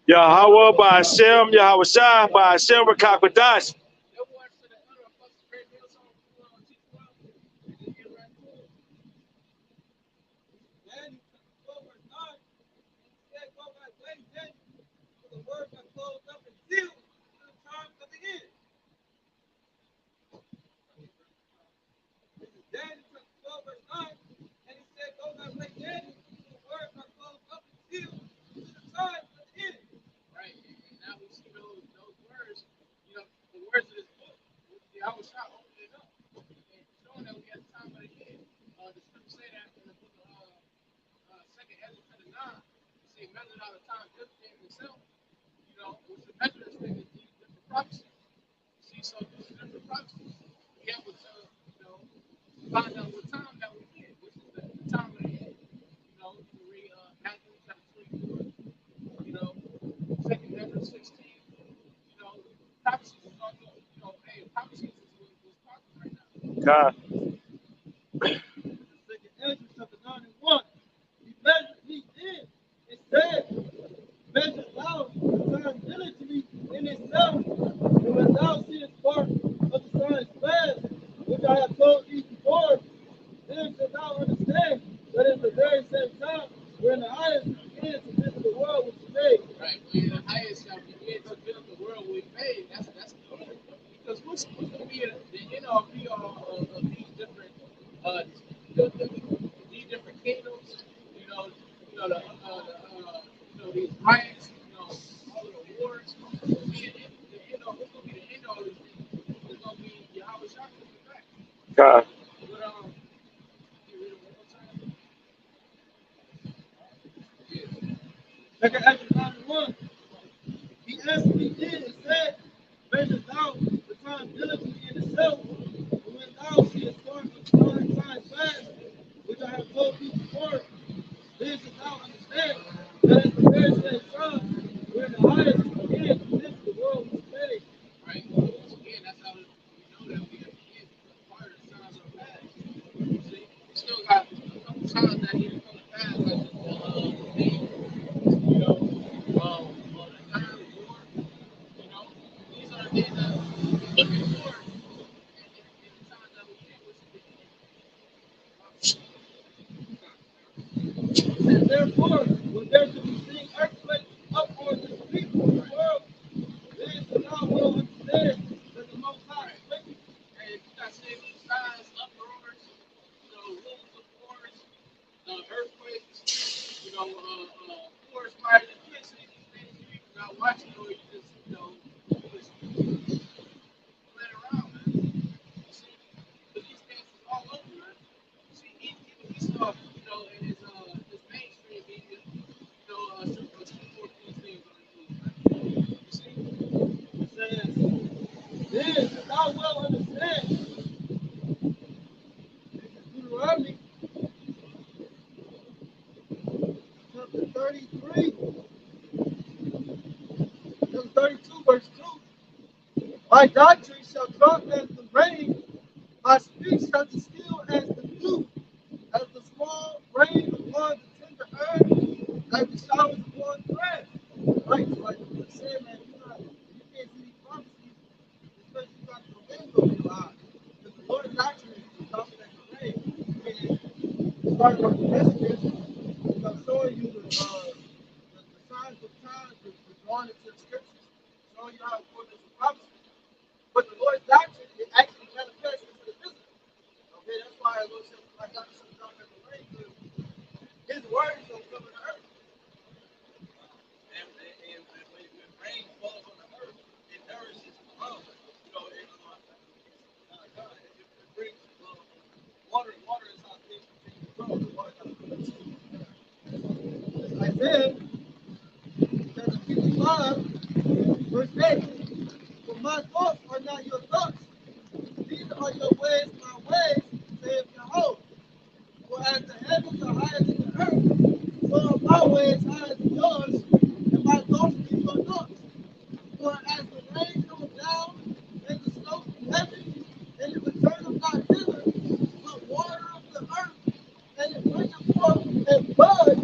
YAHAWAH, BAHASHAM, YAHAWASHI, BAHASHAM, HAQADASH. God. Measure thou the time diligently in itself, and when thou seest part of the sun's fast, which I have told thee before, then shalt thou understand that in the very same time, when the highest begins to visit the world which he made. Right, when the highest shall begin to build the world we made, that's good. Because what's going to be the end all be all of these different these different kingdoms, these riots, all of the wars. What's going to be the end all of these things? It's going to be Yahweh Shah coming back. God. But you read it one more time. Yeah. Second Ezra 9:1. He answered me then and said, measure thou the time diligently in itself, and when thou seest part of the sun's fast, which I have told thee before, then shalt thou understand that in the very same time, when the highest begins to visit the world was made. Right? Once again, that's how we know that we have to get part of the signs of fast. See, we still got a couple signs that even come to pass, like the thing, the time, the war, these are the things that we're looking for in the times that we in, which is the end. And therefore, when there shall be seen earthquakes upwards in the people of the world, then shalt thou well understand that the Most High is wicked. And if you got seeing these signs, uproars, rumors of wars, earthquakes, forest fires, you can't see these things if you're not watching or you just, just playing around, man. You see, because these things is all over, man. See, even he saw, in his mainstream media, some more of these things on the news, man. You see? It says, then shalt thou well understand. Deuteronomy chapter 33, chapter 32, verse 2. My doctrine shall drop as the rain, my speech shall distill as the dew, as the small rain upon the tender earth, like the showers upon grass. Right? So like you said, man, you can't see these prophecies, especially you got the wind over your eyes. Because the Lord's doctrine is dropping as the rain. And starting from the messages, I'm showing you the signs of times, the drawing into the scriptures, showing you how important this is prophecy. But the Lord's doctrine, it actually manifests into the physical. Okay, that's why the Lord said, my doctrine shall drop as the rain, because his word is going to cover the earth. And when rain falls on the earth, it nourishes the ground. It brings water. Water is how things continue to grow. The water got to put it to. Isaiah chapter 55, verse 8. For my thoughts are not your thoughts, neither are your ways my ways, saith Jehovah. For as the heavens are higher than the earth, so are my ways higher than yours, and my thoughts than your thoughts. For as the rain comes down, and the snow from heaven, and it returneth not thither, but water of the earth, and it bringeth forth a bud,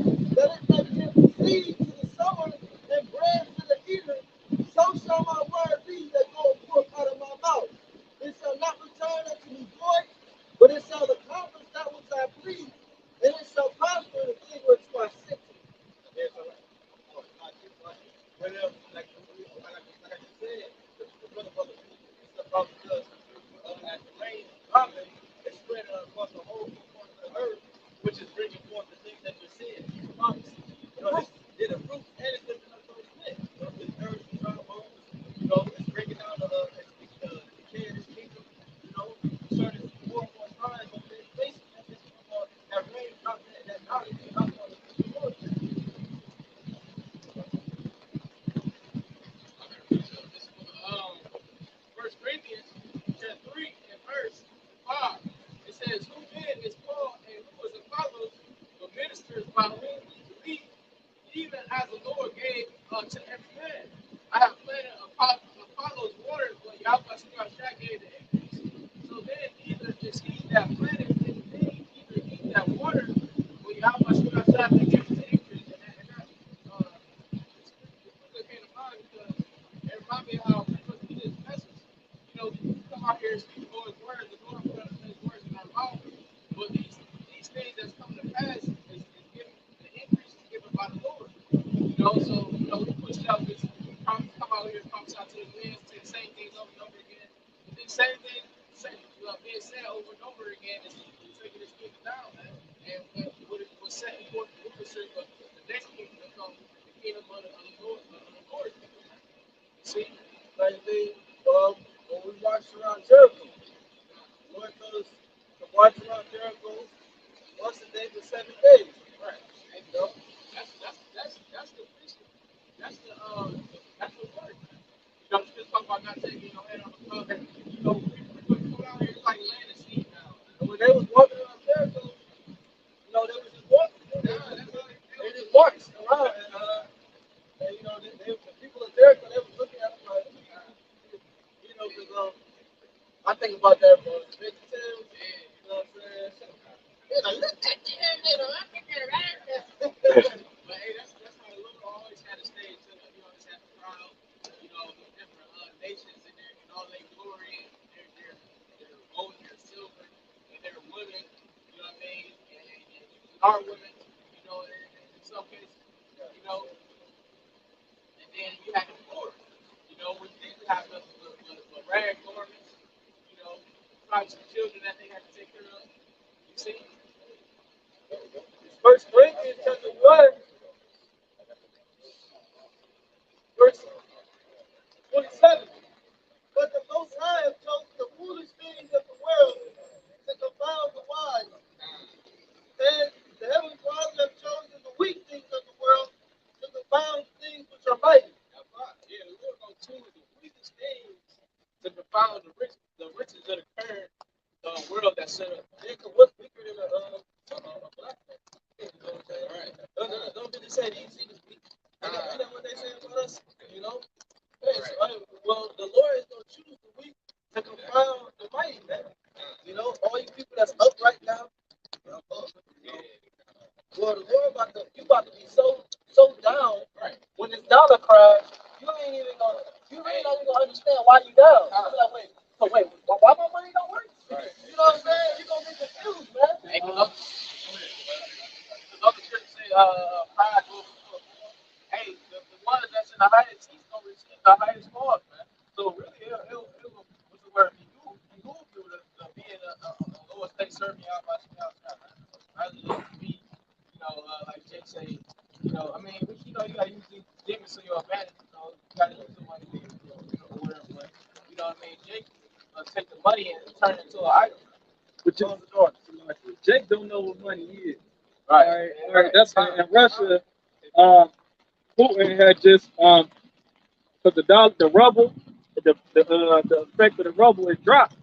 to every man. I have planted Apollo's waters, but YAHWASHI gave the increase. So then either is he that planted anything, either he that watered, or YAHWASHI that gives the increase. And that it came to mind because it reminded me how we just message. You know, we come out here and speak the Lord's words, the Lord put his words in our mouth. But these things that's coming to pass is given, the increase is given by the Lord. You know, so we push out this, come out here and prophesy to the man, say the same things over and over again. The same thing being said over and over again is taking this kingdom down, man. And what was set forth, the next kingdom to come, the kingdom of the Lord. See? Like when we marched around Jericho, the Lord told us to march around Jericho once a day for 7 days. Right. And, You know? That's the mission. That's the word. You know, you just talk about not taking your head on the club. You know, people out here like land and sea now. And when they was walking around Jericho, you know, they was just walking. They just marched around. And you know, the people of Jericho, they was looking at them like, you know, because I think about that for the vegetarians, you know what I'm saying? They're like, look at them, you know, I think they're right there. But hey, that's how the Lord always had a stage to it. You always had the crowd, you know, the different nations in all their glory, and their gold and their silver, and their women, you know what I mean? And our women, you know, in some cases, you know. And then you had the poor, you know, which didn't have the rag garments, you know, probably some children that they had to take care of. You see? First Corinthians chapter 1, verse 27. But the Most High have chosen the foolish things of the world to confound the wise. And the Heavenly Father have chosen the weak things of the world to confound things which are mighty. Yeah, the Lord gonna choose the weakest things to confound the riches of the current world that's set up. Yeah, 'cause what's weaker than a black man? You know what I'm saying? All right. Don't really say these things weak. You know what they say about us? You know? Hey, so, well, the Lord is going to choose the weak to confound the mighty, man. You know, all you people that's up right now, you know, well, the Lord you about to be so down. Right. When this dollar cries, you really not even gonna understand why you down. You're like, wait, why my money don't work? Right. You know what I'm saying? You're gonna be confused, man. Hey, another scripture say, pride goes before a fall. Hey, the one that's in the highest, he's gonna receive the highest mark, man. So really, it'll what's the word? You will be able to be in a lower state serving out by man. Rather than be, you know, like Jake say, you know, I mean, you know, you gotta use these demons to your advantage. You know, you gotta use the money, or whatever. But you know what I mean? Jake take the money and turn it into an idol. But Jake don't know what money is. Right. Right. That's why in Russia, Putin had just because the ruble, the effect of the ruble is dropped,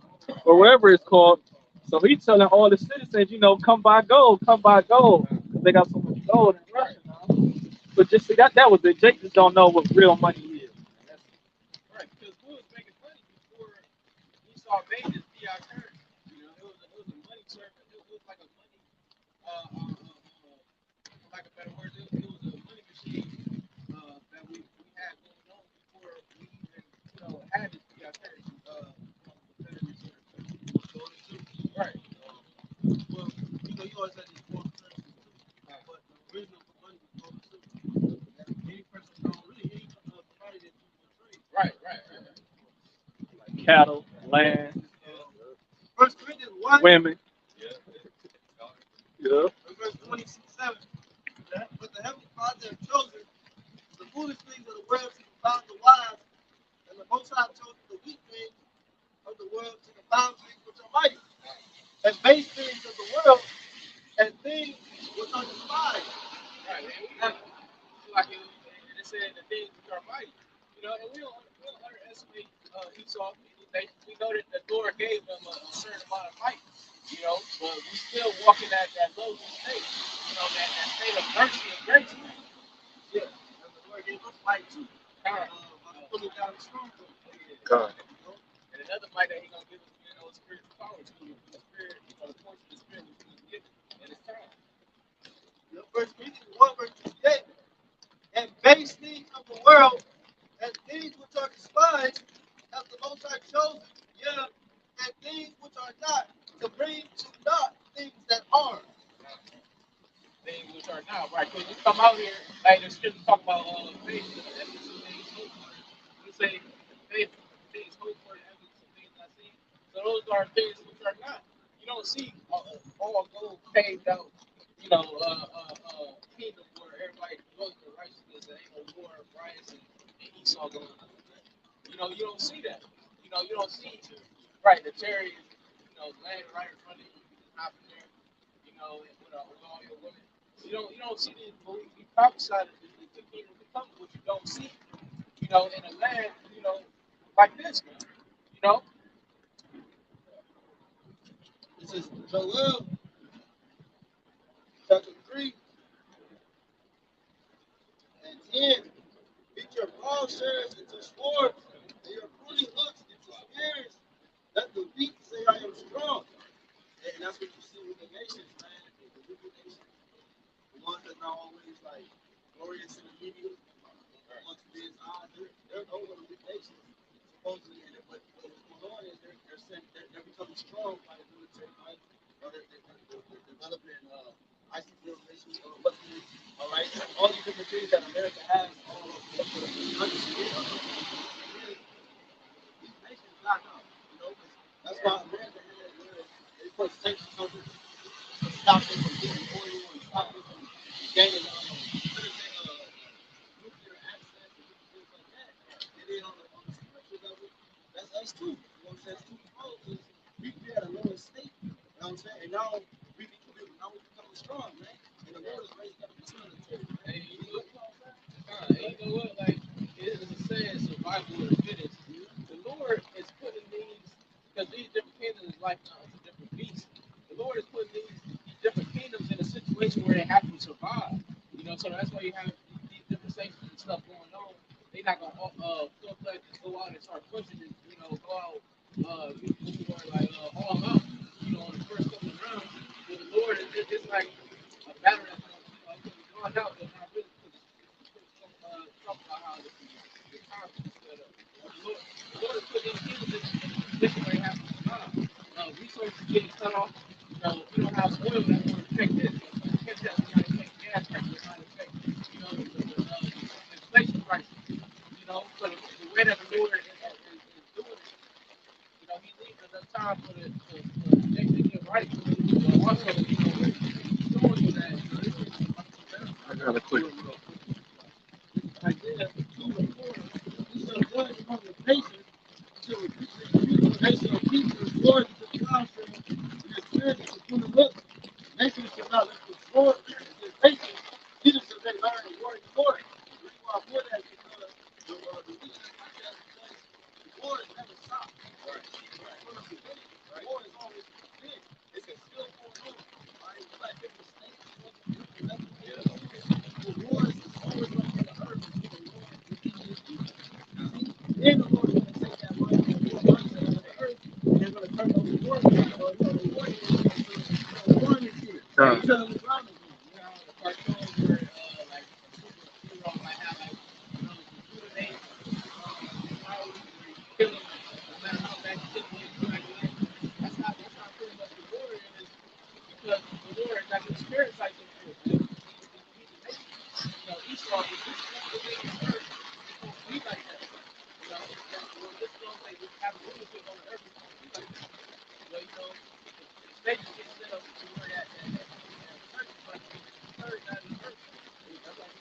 or whatever it's called. So he's telling all the citizens, you know, come buy gold, because they got so much gold in Russia now. But just see that was it. Jake just don't know what real money is. Right, because who was making money before he saw Vegas be our currency? You know, it was a money service. It was like a money, like a better word, it was a money machine that we had going on before we even, you know, had this be our currency. Right. Well, you know, you always had these four currencies too. But the original for money was gold and silver. Any person any commodity that you want to trade. Right. Like cattle, land, First Corinthians 1, women. Yeah. verse 27. But the Heavenly Father have chosen the foolish things of the world to confound the wise, and the Most High chosen the weak things of the world to confound things which are mighty, and base things of the world, and things which are despised. Right. And like it said, the things which are mighty. You know, and we don't underestimate Esau. We know that the Lord gave them a certain amount of might. You know, but we still walking at that lowly state. You know, that state of mercy and grace. Yeah, and the Lord gave us might God. And another might that he gonna give us, spiritual power to the spirit, the portion of the spirit which he was given in his time. First Corinthians 1 verse 28. And base things of the world, and things which are despised, have the Most High chosen, yeah, and things which are not, to bring to naught things that are. Things which are not right. Because you come out here, like the scripture talk about faith, the evidence of things hoped for. You say faith, things hoped for, the evidence of things not seen. So those are things which are not. You don't see all gold paved out, kingdom where everybody goes to righteousness and ain't no war, riots, and Esau going on. You don't see that. You don't see right the chariot, laying right in front of you, hopping there, with all your women. You don't see this, but we prophesy that the kingdom will come, but you don't see, in a land, like this, man. This is Joel chapter 3 and 10. Beat your plowshares into swords, and your pruning hooks into spears. Let the weak say, I am strong. And that's what you see with the nations, man. The wicked nations. The ones that are always like glorious in the media, amongst men's eyes, they're over the weak nations, supposedly. And but what's going on is they're becoming strong by the military might. They're developing ICT relations, weapons, all right? All these different things that America has, all of the understand. These nations not up, that's why America had they put sanctions on it to stop them from getting oil and stop them from gaining nuclear access and different things like that. And then on the spiritual level, that's us too. That's two proposals. We had a lower state, what I'm saying? And now we becoming strong, man. And the Lord is raising up his military, man. And you know what? Like, it is a saying, survival of the fittest. The Lord is putting these, because these different kingdoms is like it's a different beast. The Lord is putting these different kingdoms in a situation where they have to survive. So that's why you have these different sanctions and stuff going on. They're not gonna just go out and start pushing and go out all out. On the first couple of rounds. But the Lord it's like a battle that's going out, but not really talk about how the conflict is set up. The Lord is putting these kingdoms in a position where they have to survive. Resources getting cut off. We don't have oil that's going to affect this. That's going to affect gas prices. That's going to affect, the inflation prices. So the way that the Lord is doing it, He's leaving enough time for the things to get right. But also, showing you that this is I got a quick. Isaiah 2 and 4. He shall judge among the nations, shall rebuke the nation of people, and swords to the plowshare, and his spears to the pruning hook. Nations shall not lift the sword against nations, neither shall they learn the word of the Lord. The reason why I put that is because the reason I like that is because the war is never stopped. Right. From the beginning, the war is always been. It's still going on. Right? It's like different states, different levels. The wars is always going to be the earth. Then the Lord is going to take that money and the earth, and they're going to turn over the war. The war is here. God. Tell them the ground is here. the cartoons where like superhero might have like computer names, powers where you kill them no matter how bad you kill them, that's not pretty much the war is because the war is like the spirit type of war. He's a nation. Esau is this earth, it's supposed to be like that. This is like we have leadership on the earth, it's supposed to be like that. But the state gets set up to where that church is like third out of the earth. That's like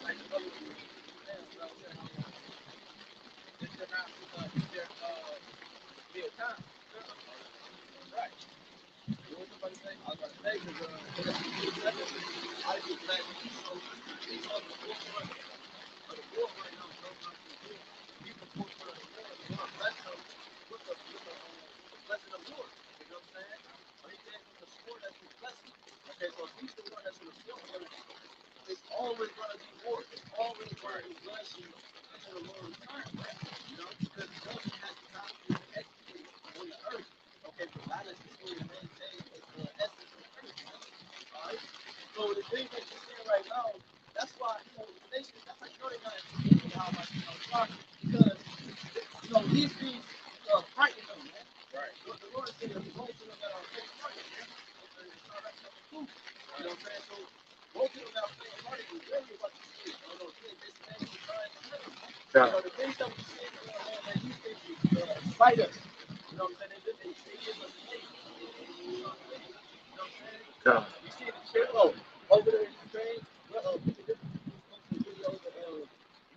like the other this should not be a time. Right. What was somebody say? I was going to say, because I just glad that he's on the forefront of the war right now. He's the forefront of the war. The Lord blessed him with the blessing of war. You know what I'm saying? Or he gave him the sword that's his blessing. Okay, so if he's the one that's in the forefront, it's always going to be war. It's always going to be blessing. the Lord return, right? You know, because judgment has to come to execute on the earth. Okay, but balance is still to maintain the essence of the earth. All right. So the things that you're seeing right now, that's why the nation. That's how you know they're not executing Yahawah, because these things frighten them, man. Right. The Lord said that most of them that are faint-hearted, man. It's not like chapter 2. You know what I'm saying? So most of them that are faint-hearted is really what you see. This man is trying to hurt us. The things that we see, man, these things fight us. You know what I'm saying? They give us hate. You know what I'm saying? God. You see the chill over there in Ukraine.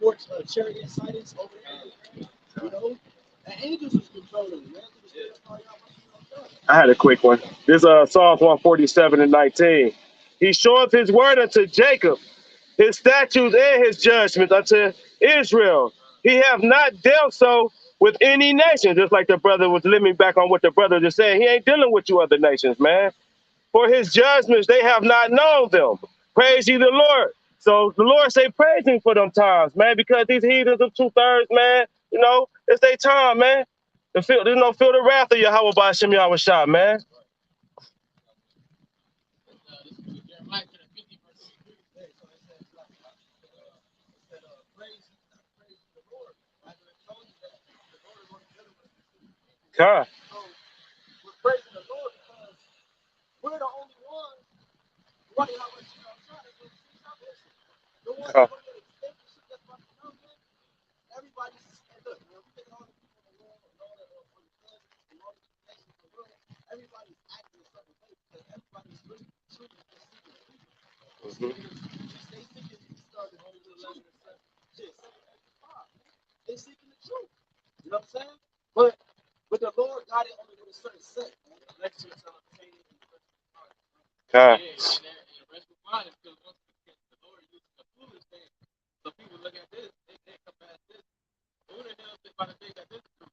More chariot sightings over there in Ukraine. You know, the angels is controlling it, man. I had a quick one. This Psalms 147 and 19. He showeth his word unto Jacob, his statutes and his judgments unto Israel. He have not dealt so with any nation. Just like the brother was living back on what the brother just said. He ain't dealing with you other nations, man. For his judgments, they have not known them. Praise ye the Lord. So the Lord say praise him for them times, man, because these heathens of 2/3, man, it's their time, man. Feel the wrath of Yahawah BAHASHAM YAHAWASHI, man. God. So we're praising the Lord because we're the only ones running how much the ones that don't get extinct, that's about to come in. Everybody's look, man, we take all the people in the world, all the nations in the world, everybody's acting a certain way because everybody's really truly they thinking you started on the 11 and 7. Shit, 785. They seeking the truth. You know what I'm saying? But the Lord got it only with a certain set. Next to the God. So people look at this, they come past this. Who the hell is about to think that this is true?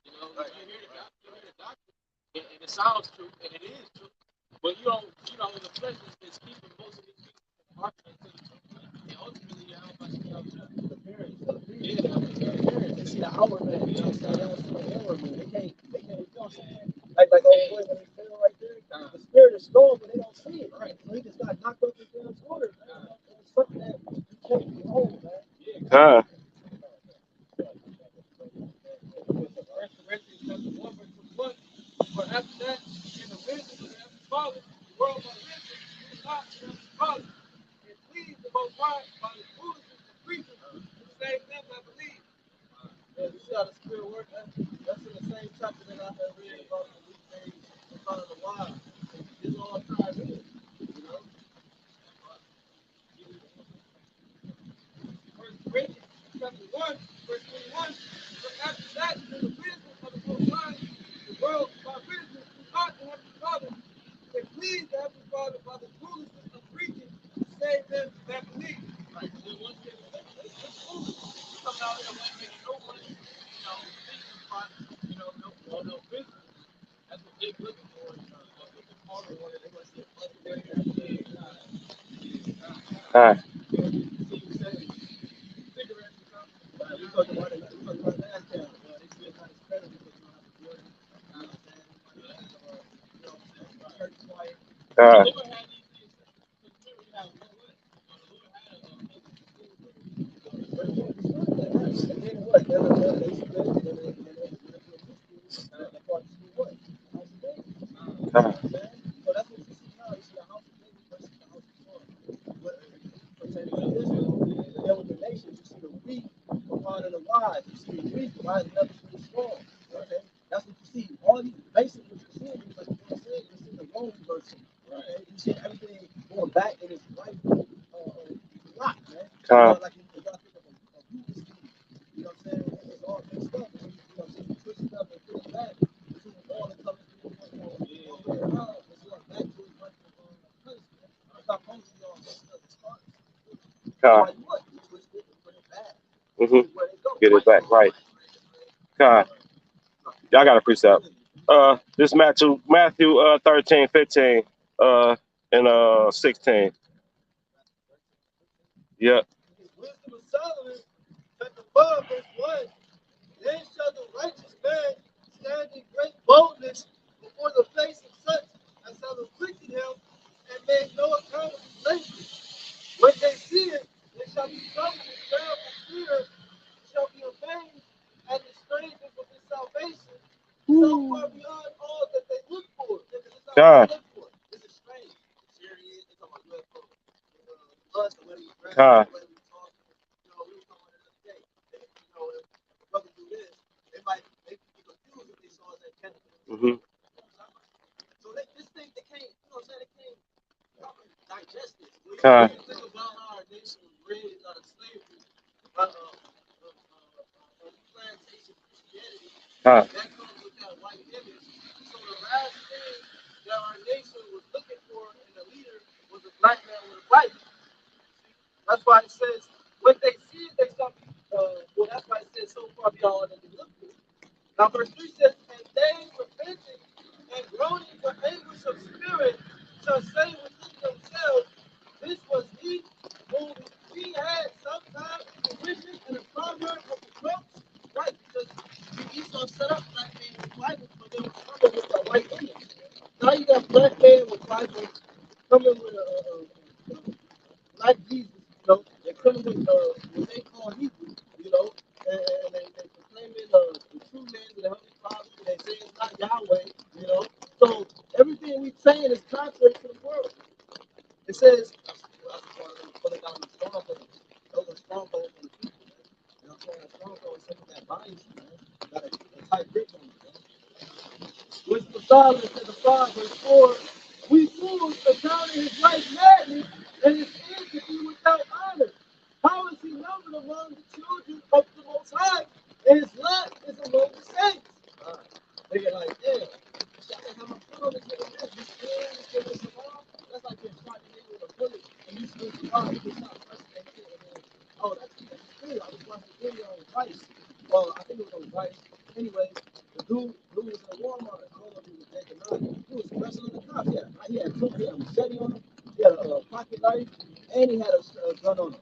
You know, you hear the doctrine, and it sounds true, and it is true. But in the flesh is keeping most of these people from hearkening to the truth. And ultimately, you have the parents. They see the outward man, you know what I'm saying? They don't see the inward man. They can't, you know what I'm saying? Like old boy when they feel right there, the spirit is strong, but they don't see it, right? So he just got knocked up in God's water, man. It's something that you can't behold, man. God. But after that, in the wisdom of the Father, the world by wisdom, is not the Father. It pleased the Most High by the foolishness of preachers to save them that believe. Yeah, you see how the Spirit works? That's in the same chapter that I have read about the weak days in front of the wild. It's all tied in, you know? First Corinthians chapter 1, verse 21. But after that, in the wisdom of the Most High, the world by wisdom is not the Heavenly Father. It pleased the Heavenly Father by the foolishness of preaching to save them that believe. Right. And once they it's foolish. You come out there and make no money, no business. That's what they're looking for. They want to see a God. God. That's what you see. All these basically what you see is like you said, you see the wrong person. Right? You see everything going back in its right lot, man. Like you got to think of a Rubik's cube. You know what I'm saying? It's all mixed up. You know what I'm saying? You push it up and put it back. You see all the colors all the way around. It's going back to its rightful place. It's not supposed to be all mixed up. It's fine. God. You twist it and put it back. Get it back right. God. Y'all got a precept. This Matthew 13, 15, and 16. Yep. Wisdom of Solomon, chapter 5, verse 1. Then shall the righteous man stand in great boldness before the face of such as have afflicted him and made no account of his labor. When they see it, they shall be troubled and filled with fear, shall be amazed at the strangeness of his salvation, so far beyond all that they look for. This is all God, they look for. This is strange. Here he is. It's talking about UFO. Us, the way we dress, God, the way we talk. You know, we were talking about it the other day. You know, if a brother do this, they might be confused if they saw us at Canada. mm-hmm. So this thing, they can't, you know what I'm saying? They can't digest this. When God, you think about how our nation was raised out of slavery, plantation Christianity, God, that comes with that white image. So the last thing that our nation was looking for in a leader was a black man with a Bible. That's why it says, when they see it, they stop. Well, that's why it says, so far beyond that they look for. Now, verse 3 says, and they repenting and groaning for anguish of spirit shall say within themselves, this was he whom he had sometimes a vision and a proverb of the cross. Right, because Esau set up black man with Bible, but they were coming with a white image. Now you got black man with Bible coming with a like Jesus, you know, they're coming with what they call Hebrew, you know, and they proclaiming the true name of the Heavenly Father, and they say it's not Yahweh, you know. So everything we're saying is contrary to the world. It says, those are strongholds on the people, man. You know what I'm saying? A stronghold is something that binds you, man. You gotta keep a tight grip on it, man. Wisdom of Solomon said the 5, verse 4, we fools accounting his life madness and his end to be without honor. How is he numbered among the children of the Most High, and his lot is among the saints? They're like, yeah. That's like being shot in the head with a bullet, and you still survive. You get shot first, and then, oh, that's good. I was watching a video on Vice. Well, I think it was on Vice. Anyway, the dude was in Walmart. I don't know if he was taking none. He was wrestling the cops. He had a machete on him. He had a pocket knife, and he had a gun on him.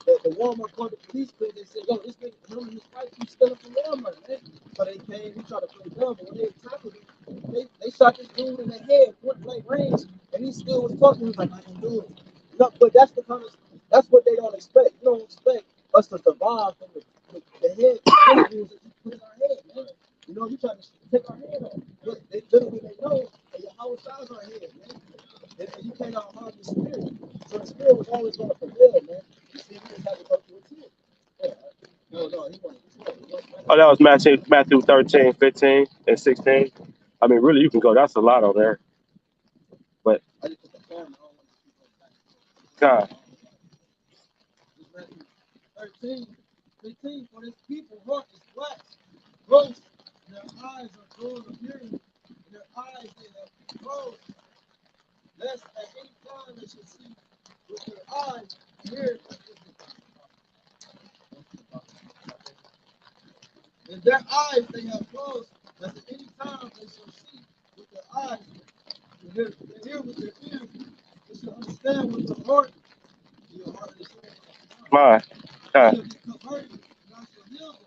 The Walmart called the police because they said, yo, this nigga, him and his wife, he's stealing from Walmart, man. So they came, he tried to play dumb, but when they tackled him, they shot this dude in the head, point blank range, and he still was talking. He was like, I can do it. No, but that's that's what they don't expect. You don't expect us to survive from the head interviews that you put in our head, man. You know, you try to take our head off. But they literally they know that your whole size our head, man. And you can't harm the spirit. So the spirit was always going to prevail, man. You see, we just have to go through it too. Yeah. No, he wasn't. oh, that was Matthew 13, 15, and 16. I mean, really, you can go. That's a lot on there. But I just put the camera on. God, Matthew 13, 15, for this people heart is black, gross, and their eyes are full of hearing, and their eyes they have closed, lest at any time they should see with their eyes, hear and their eyes they have closed, lest at any time they shall see with their eyes, and hear with their ears, they shall understand with their heart, and your heart is my God, converted, and I shall heal them.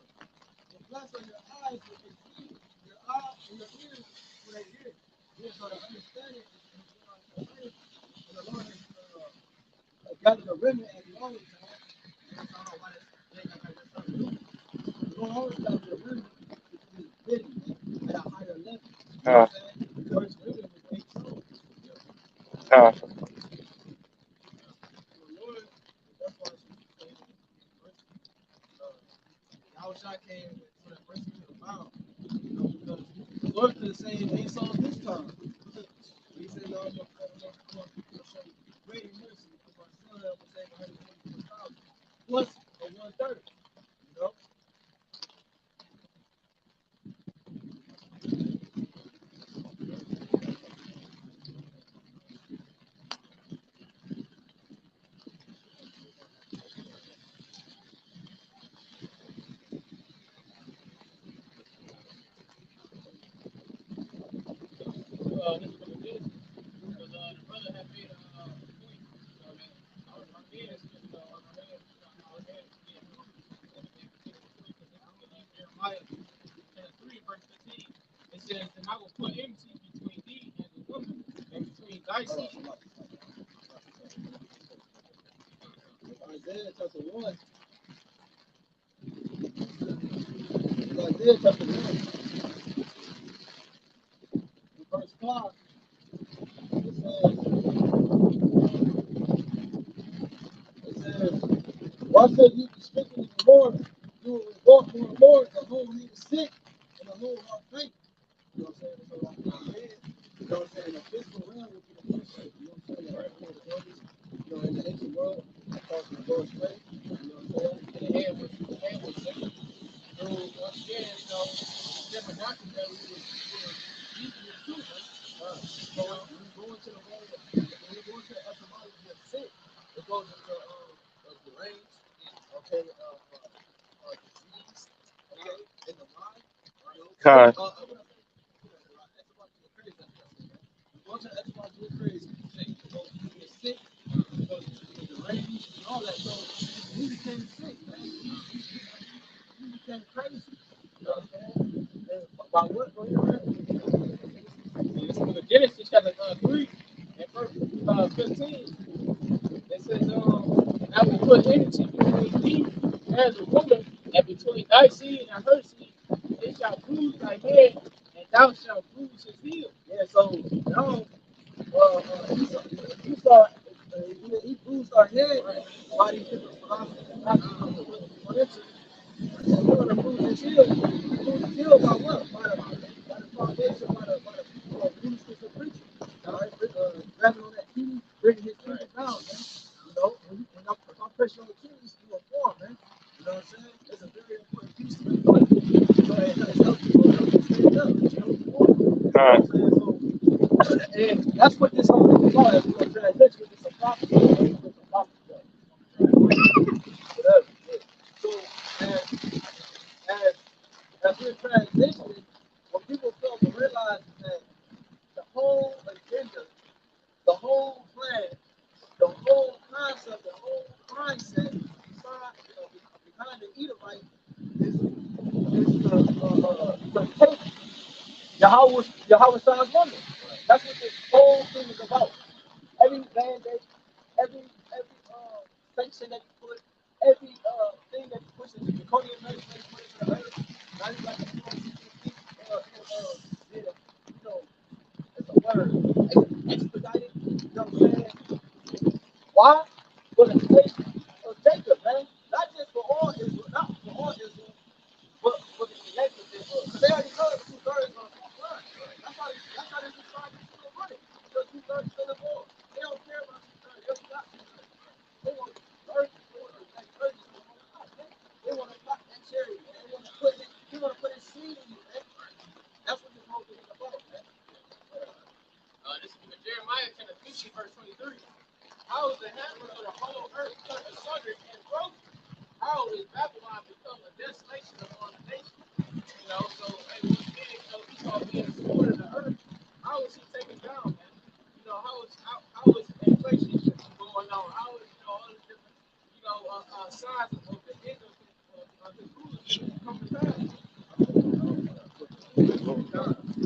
The bless of your eyes will they see, your eyes and your ears will they hear. Yes, so the understanding is and the Lord has gathered a remnant as he always has. And I don't know why they got something to do. The Lord always gathered a remnant because he's bidding at a higher level. You know what I'm saying? The first remnant was 8 souls. God, The Lord, that's why YAHWASHI came for that mercy to the found. You know, because the Lord could have said 8 souls this time. He said, no, I'm going to show you greater mercy because my son will save 144,000 plus a 1/3. You know? This is what it is. Because the brother had made a point. You know, that our head is, our head Jeremiah 3 verse 15. It says, and I will put enmity between thee and the woman, and between thy seed. Isaiah chapter 1. Isaiah chapter 1. Verse 5. It says, why should you be stricken in the Lord? You will walk from the Lord, the whole hand is sick, and the whole heart faint. You know what I'm saying? So, like, you know what I'm saying? The physical realm would be the first. You know what I'm saying? Like, the elders, you know, in the ancient world, they call it the Lord's faith. You know what I'm saying? And the hand was sick. So once again, you know, never doctrine that we was easier to do, man. So when you go into the realm, when you go into the etymology of sick, it goes into the range, okay, disease, okay, in the mind. Con. Go to etymology of crazy. You go get sick, you go to the range, and all that. So you became sick, man. You became crazy. You know what I'm saying? And by what? In Genesis chapter 3 and verse 15, it says, I will put enmity between thee and the woman, and between thy seed and her seed. It shall bruise thy head, and thou shalt bruise his heel. Yeah, so now, Esau, he bruised our head by these different philosophies. We're going to bruise his heel. Bruise his heel by what? By the foundation, by the people of ministers and preachers. All right, grabbing on that key, bringing his people down, man. You know, when I'm pressing on the keys, you reform, man. You know what I'm saying? It's a very important piece to the play. You know, it helps people stand up. You know, and that's what this whole thing is about. As we go transition with this prophecy, whatever. So, as we're transitioning, what people fail to realize is that the whole agenda, the whole plan, the whole concept, the whole mindset behind the Edomite is to take Yahawah's woman. That's what this whole thing is about. Every mandate, every sanction that he put, every thing that he pushes, the Draconian measures that he put into the earth. Now you got it's a word, expedited. You know what I'm saying? Why? For the sake of Jacob, man. Not just for all Israel, not for all Israel, but for the elect of Israel. Because they already know the 2/3 on the front line. That's how they decide to still running. Because 2/3 still involved. They don't care about 2/3. They don't got 2/3. They want 30. They want to like 30. They want to pop that cherry. They want to put it. They want to put his seed in you, man. That's what this whole thing is about, man. This is Jeremiah chapter 50 verse 23. How is the hammer of the whole earth cut asunder and broken? How is Babylon become a desolation upon the nation? You know, so once again, you know, Esau being the sword of the earth, how is he taken down, man? You know, how is inflation going on? How is, you know, all these different, you know, signs of the end of his rulership coming down?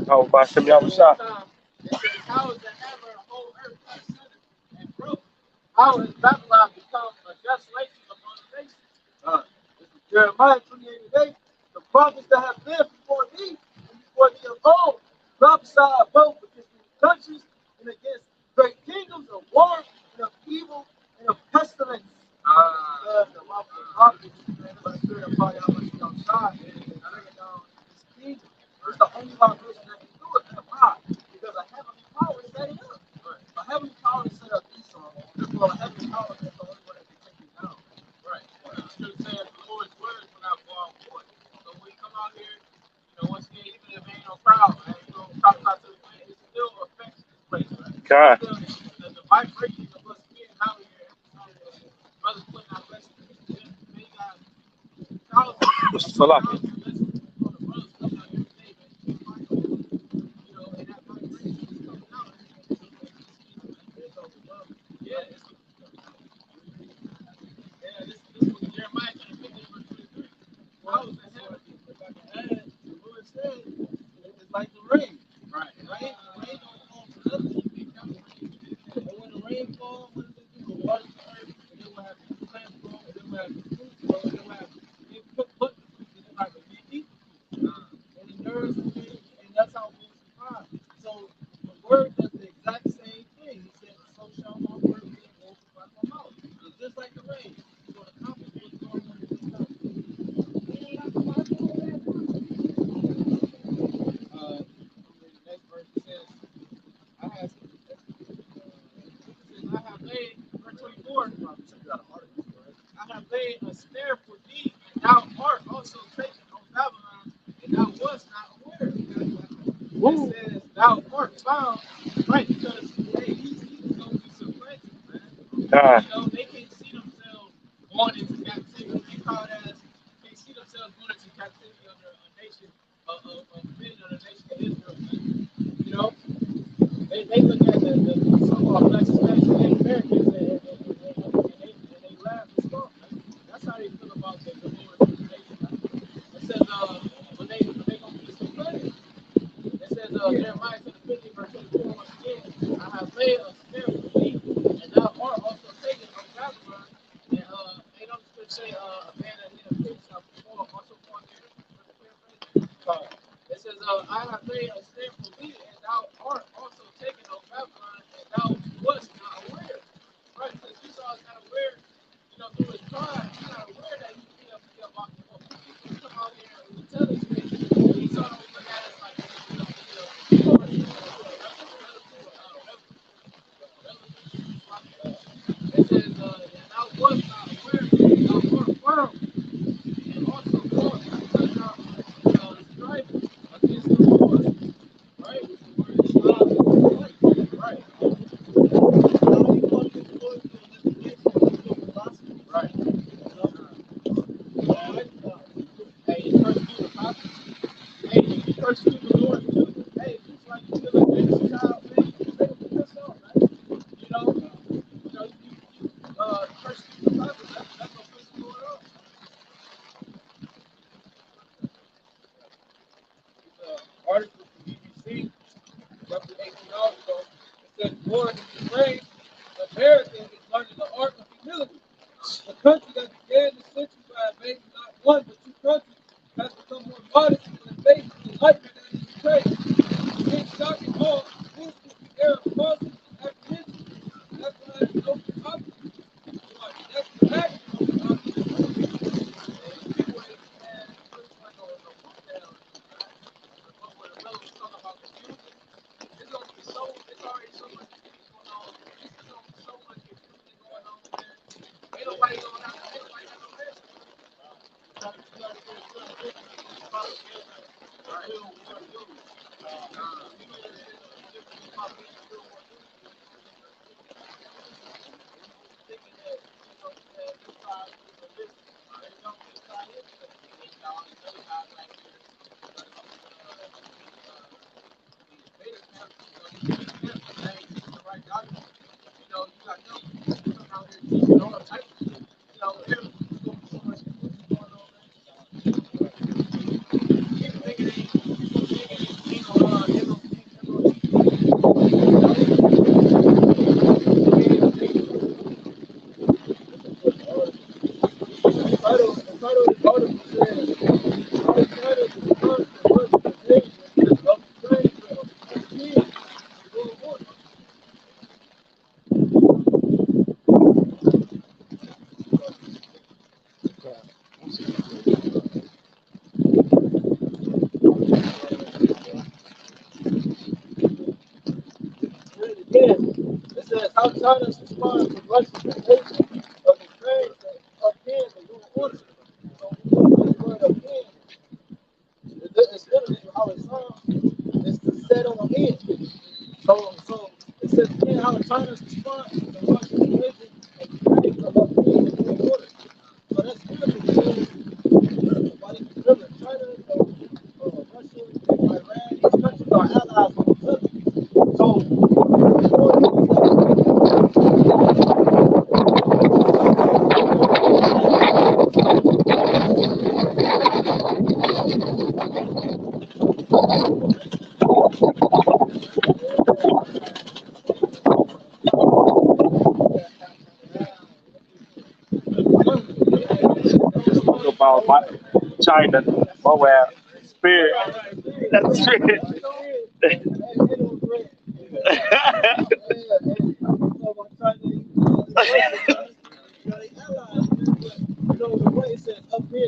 How about some YAHAWASHI? It says, how is the hammer of the whole earth cut asunder and broken? How has Babylon become a desolation upon the nation? This is Jeremiah 28:8. The prophets that have been before thee and before thee of old prophesied both against many countries and against great kingdoms of war and of evil and of pestilence. The prophets, man, I'm sure probably how much you outside, man. It's the only vibration that can do it, man. Why? Because a heavenly power is setting up. A heavenly power is set up Esau. Therefore, a heavenly power is the only one that can take you down. Right. The scripture says the Lord's words will not go out void. So when we come out here, you know, once again, even if there ain't no crowd, man, you know, prophesy to the wind, it still affects this place, right? God. Still, the vibration of us being out here, brothers putting our best they got thousands Salaki. of lessons on the brothers coming out every day, man. You know, and that vibration is coming out. Yeah, this was Jeremiah 50 verse 23. How is the hammer like the rain. You're going to accomplish what's going on in this country. The next verse says, I have laid, verse 24, I have laid a snare for thee, and thou art also taken on Babylon, and thou wast not aware. It says, thou art found, right? Because, hey, these heathens going to be supplanted, man. You know, they can't see themselves going into captivity. They call it as, can't see themselves going into captivity under a nation, men of the nation of Israel, man. You know, they look at the so-called black Hispanics and Americans and they laugh and scoff. That's how they feel about the Lord's nation. It says when they gonna be supplanted. It says Jeremiah 50 verse 24 once again, I have laid a snare for thee, and thou art also taken on Babylon. And they don't just say a man that hit a pitch also fall there. It says I have laid a snare for thee, and thou art also taken on Babylon, and thou wast not aware. Right? Because Esau is not aware, you know, through his pride, he's not aware that he's being about to come out here and tell us things. Esau don't look at us like, you know, it says, and thou wast not aware, thou art firm, and also fought because thou strife against the Lord. Right? Right. Right. Hey, you persecute the prophet. Hey, you persecute the Lord too. Hey, just like you feel like this child, man, you better put yourself, man. You know, you persecute the prophet. That's what puts going on. Article from BBC, roughly 18 hours ago. It says, "War is raised. America is learning the art of humility. A country that began this century by invading not one but two countries has become more modest in invasion and enlightenment than in Ukraine. In shock and awe, this is the era of Muslims and apprehension. That's why it's no topic. That's the action of the topic. It's already so much confusion going on. So much confusion going on there. Ain't nobody gonna have no answer. You know, you got them out here teaching all types of shit. You know, there's so much confusion going on, man. People think it ain't no It says how China's response to Russia's invasion of Ukraine upends the new order. So when you use the word upend, it's literally how it sounds. It's to set on the end. So it says again how China's response to Russia's invasion of Ukraine upends the new order. So that's literally nobody can remember China, Russia, Iran. These countries are allies with each other. So About China, Moab, Spirit. That's it. All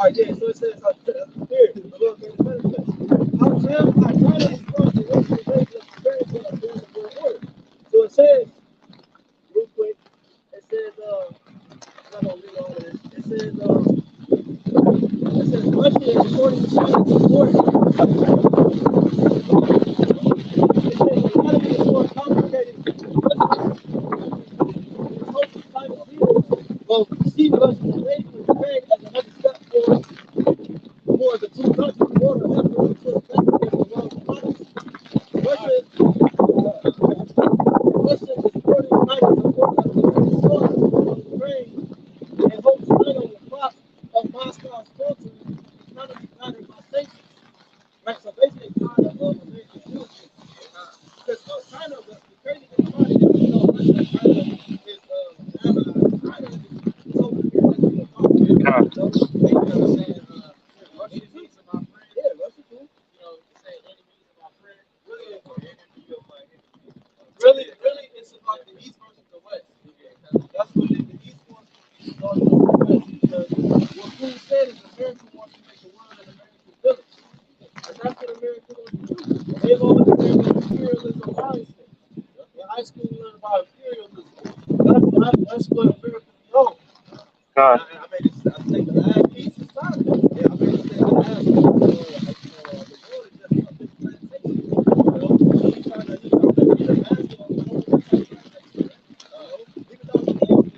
right, yeah, so it says, here, the Lord gave the benefit. I try to respond to what the basis of experience of the order. So it says, real quick, it says, I'm not gonna read all of this. It says, Russia is according to China's report. It says, the economy is more complicated. Well, see Russia's invasion of Ukraine as another step for the two countries' border effort to investigate the world's democracy. Russia is supporting China's support of the soil of Ukraine and hopes China will profit of Moscow's culture and economy guided by sanctions. Right, so basically China American military. Because China, the crazy thing about it is, China is China is over here. Russia needs my friend. Yeah, Russia too. You know, say enemies of my friend. Really, it's about the East versus the West. That's what the East wants to be on the West. Because what Food said is America wants to make the world an American village. And that's what America wants to do. They've always been imperialism mindset. In high school, you learn about imperialism. That's what America knows. God. I mean, I think the last piece is time. Yeah, I mean, the last the world is just a big plantation. You know, he's trying to be the master of the whole plantation. Even though he is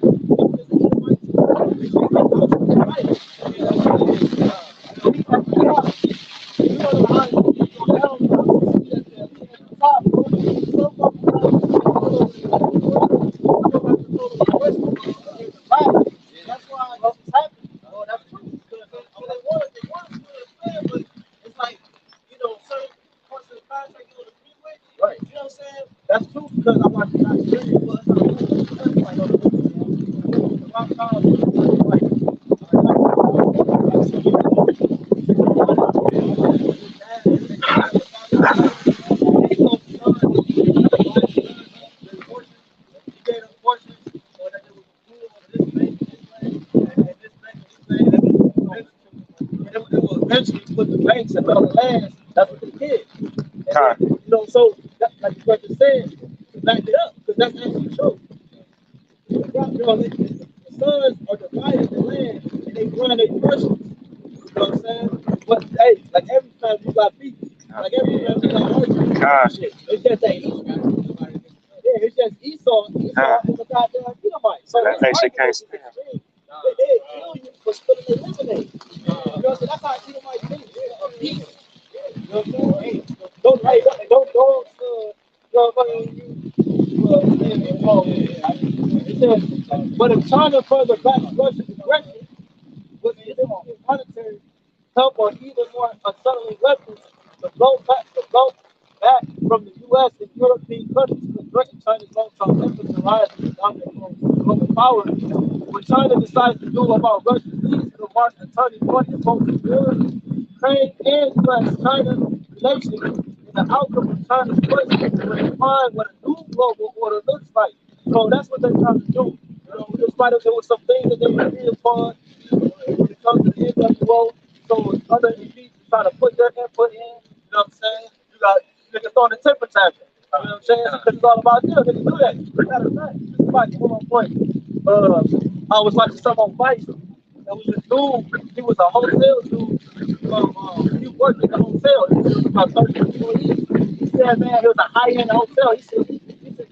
that's why this is happening. Oh, that's true. Because they want to but it's like, you know, certain parts of the contract you don't agree with. Right. You know what I'm saying? That's true because I watch the documentary, but it's not the RAWCHAA, like, eventually put the banks and all the lands. That's what they did. And then, you know, so that, like the question said, to back it up, because that's actually true. You know, the sons are dividing the land and they run their portions. You know what I'm saying? But hey, like every family you got people. Like every family you got arguments. It's just that it's just Esau is a goddamn Edomite. So That makes it can't stand. They kill you for spilling their lemonade. You know, so that's how Edomite think. You know what I'm saying? Don't it says, but if China further backs Russia's aggression with significant monetary help or even more unsettling weapons, the blow back from the U.S. and European countries could threaten China's long-term efforts to rise to the dominant global power. What China decides to do about Russia's needs will mark a turning point in both the Ukraine and U.S.-China relations and the outcome of China's push to define what a new global order looks like. So that's what they're trying to do. You know, despite there was some things that they agreed upon when it comes to the NWO, so other elites trying to put their input in. You know what I'm saying? You got niggas throwing the temper tantrum. You know what I'm saying? Because it's all about them. They can do that. Matter of fact, just like one point. I was watching something on Vice. There was this dude. He was a hotel dude. He worked in the hotel. He was about 30 employees. He said, man, it was a high-end hotel. He said,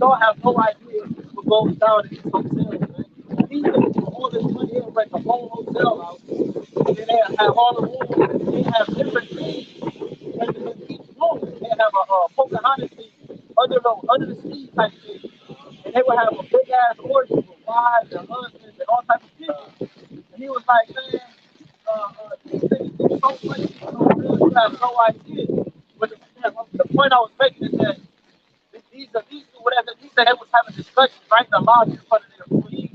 y'all have no idea what goes down in these hotels, man. He took all this money and rent the whole hotel out. And then they have all the rooms. They have different things. And in each room, they have a Pocahontas scene under the sea type thing. And they would have a big ass orgy with wives and husbands and all types of people. And he was like, man, these niggas do so much shit you have no idea. But the point I was making is that these whatever he said they was having discussions right in the lobby in front of their employees.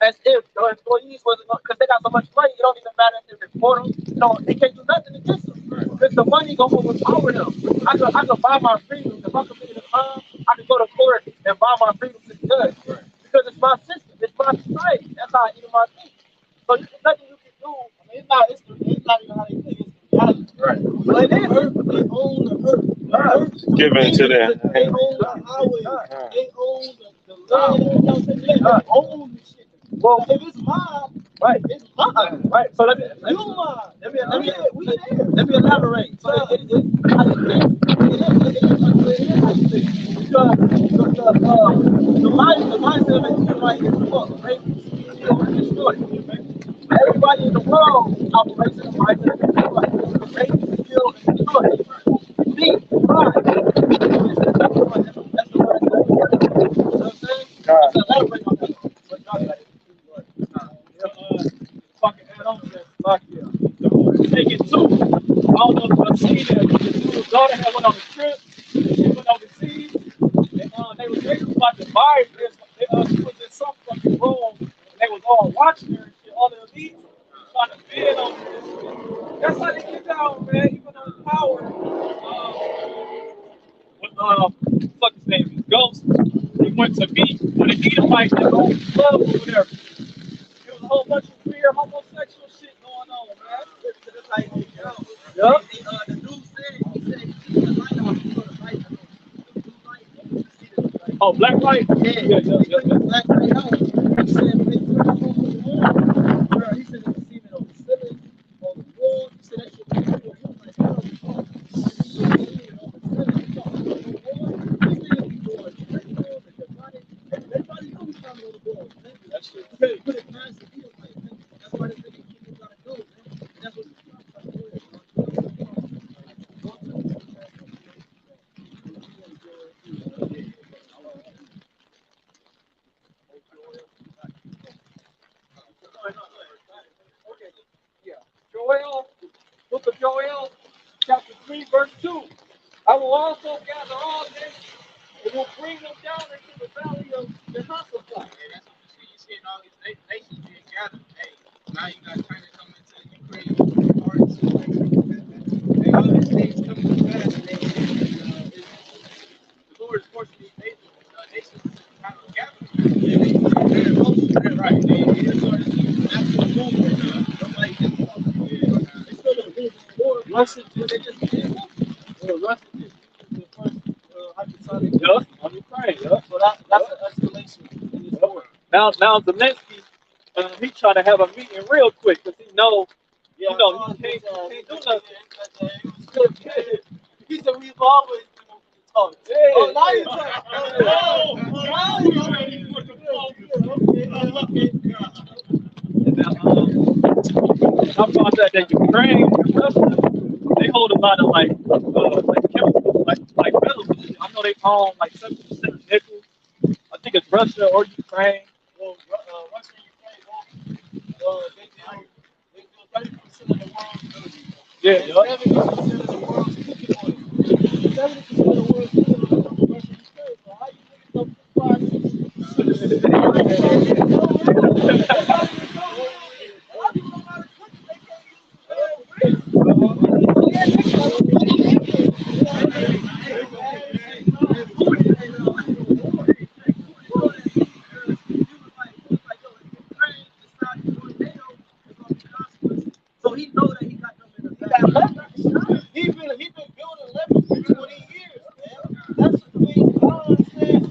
As if the employees wasn't because they got so much money, it don't even matter if they report them. You know, they can't do nothing against them. Because the money gonna overpower them. I could buy my freedom. If I committed a crime, I could go to court and buy my freedom to the judge. Because it's my system, it's about to say. That's how Edomite think. So there's nothing you can do. I mean, it's not even how they think. It's the reality. Right. But it is. They own the earth. Given to them. They own the highway. They own the land. They own the shit. Well, if it's mine, right. It's mine. Right. So let me elaborate. So the mindset of the Israelite is what? Right? Everybody in the world operates in the mindset of the Israelite. Right? Kill and destroy. Me, pride. That's the mindset. You know what I'm saying? So elaborate on that. Fucking add on to that. Take it too. I don't know if I've seen that. The dude's daughter had went on a trip. She went overseas. And they was about to buy this. She was in some fucking room. And they was all watching her and shit. All the elites trying to bid on this. That's how they get down, man. Even on power. Fuck his name is Ghost. He went to meet with an Edomite that owned the club or whatever. There was a whole bunch of weird homosexual shit going on, man. That's how you go. Yup. The dude said, he keep the light off. He put the light on. Oh, black light? Yeah. Black light out. He said, when they turn on the wall, he said, they can see it on the ceiling, on the wall. He said, that shit was cool. He was like, oh, everybody knew we found all the balls, man. That shit put it past the deal, man. That's why they think people gotta go, man. That's what the stop trying to do. Okay, yeah. Joel, book of Joel, chapter 3, verse 2. I will also gather all nations and will bring them down into the valley of Jehoshaphat. Yeah, that's what you see in all these nations being gathered. Hey, now you got China coming into Ukraine parts. Hey, all these things coming to pass. The Lord is forcing these nations kind of gathering. Right. It's sort of natural movement. Nobody can talk. They still don't move more. Russia did they just did? Russia did the first hypersonic. Yup, on Ukraine, yup. So that's an escalation in this war. Now Zelensky, he trying to have a meeting real quick because he know, he can't do nothing. He said we've always been open to talk. Yeah. Oh, now you're talking. I found out that Ukraine and Russia, they hold a lot of like chemicals, like metals. I know they own like 70% of nickel. I think it's Russia or Ukraine. Well, Russia and Ukraine, they do 30% of the world's energy. Yeah, and 70% of the world's cooking oil. 70% of the world's cooking oil comes from Russia and Ukraine. So how you niggas So he know that he got them in the back. He's been building leverage for 20 years, man. That's the thing. I don't understand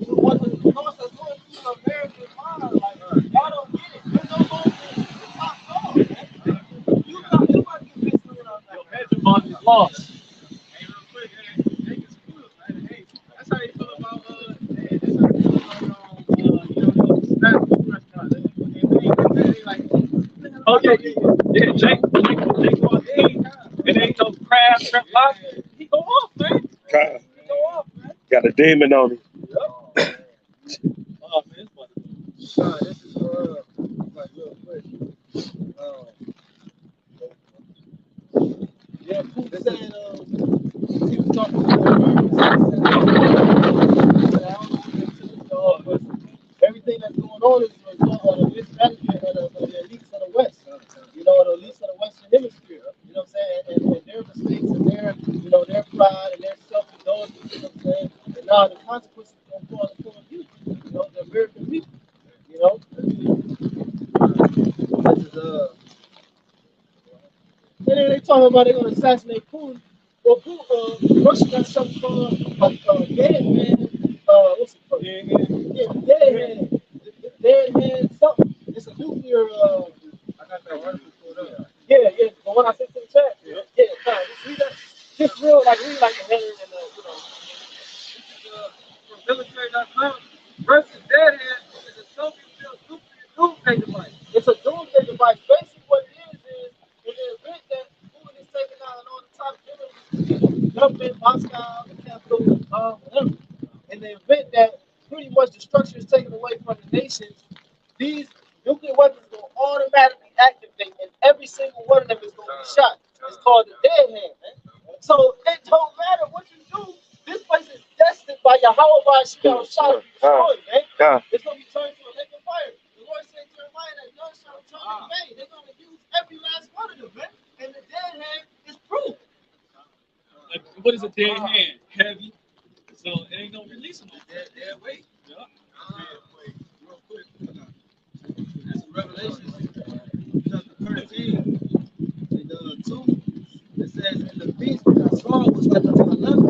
what the thoughts are going through America's mind. Like, y'all don't get it. You're no longer the top dog, man. You got to get pissed around that. Your hegemon is lost. Hey, real quick, hey, that's how they feel about that's how they feel about snap restaurant. They like, Oh yeah, Jake it ain't no crab, shrimp, lobster. He go off, man. He go off, man. Got a demon on him. Oh man, it's funny. This is like real quick. Yeah, Coop said he was talking to but everything that's going on is a result of the mismanagement of the elites of the West. You know, the elites of the Western Hemisphere. You know what I'm saying? And their mistakes and their pride and their self-indulgence. You know what I'm saying? And now the consequences are going to fall upon you. You know, the American people. You know, talking about they're gonna assassinate Putin. Well, Russia got something called dead man. What's it called? Yeah, dead man. Dead man something. It's a nuclear. I got that article pulled up. Yeah. The one I sent to the chat. Yeah. Just read that. Just real read like the header and From military.com, versus Deadhead is a Soviet-built nuclear doomsday device. It's a doomsday device. Basically, what it is in the event that Putin is taking out all the top generals, government, Moscow, the capital, whatever. In the event that pretty much the structure is taken away from the nations, these nuclear weapons will automatically activate, and every single one of them is going to be shot. It's called the dead hand, man. So it don't matter what you do. This place is destined by YAHWAH shall shot to be destroyed, man. It's going to be turned to a lake of fire. The Lord said to Jeremiah that none shall return in vain. They're going to use every last one of them, man. And the dead hand is proof. Like, what is a dead hand? Heavy. So it ain't no release them. Dead weight. Yeah. Wait, real quick. That's Revelation chapter 13 and 2. It says, and the beast which I saw was like unto the left,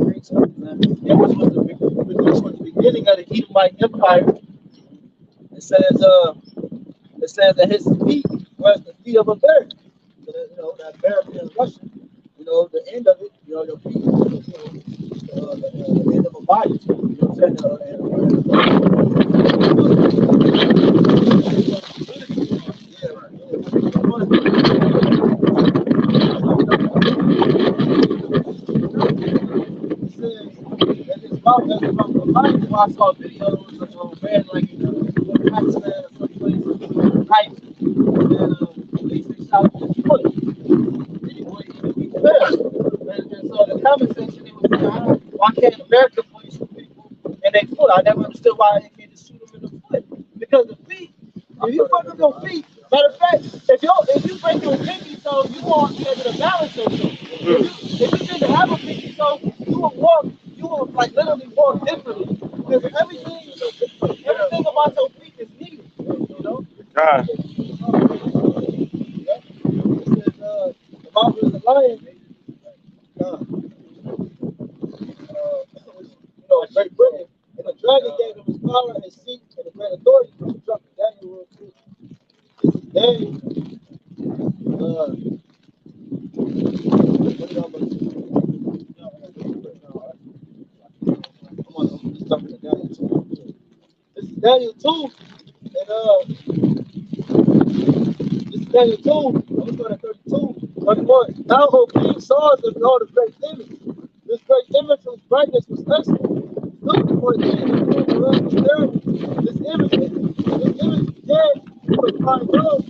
which was the beginning of the Edomite Empire. It says that his feet was the feet of a bear. So that, that bear being Russian, the end of it, your feet, the end of a body. You know what I'm I saw videos of man like in Pakistan or someplace night, and they shot his foot. Anyway, he fell. And so the comment section, it was saying, why can't America police people and they foot? I never understood why they can't just shoot them in the foot. Because the feet, if you fuck up your feet, matter of fact, if you break your pinky toe, you won't be able to balance yourself. If you didn't have a pinky toe, you will like literally walk differently. Because everything about your feet is needed, you know? God. It says, the mouth is a lion. Great Britain, and the dragon gave him his power and his seat and the great authority to drop Daniel real quick. This is Daniel. This is Daniel 2, and this is Daniel 2. I'm going to start at 32, 31. Now, O King, saw the Lord of great image. This great image whose brightness was excellent. Look for the image was terrible. This image is dead. You will find gold.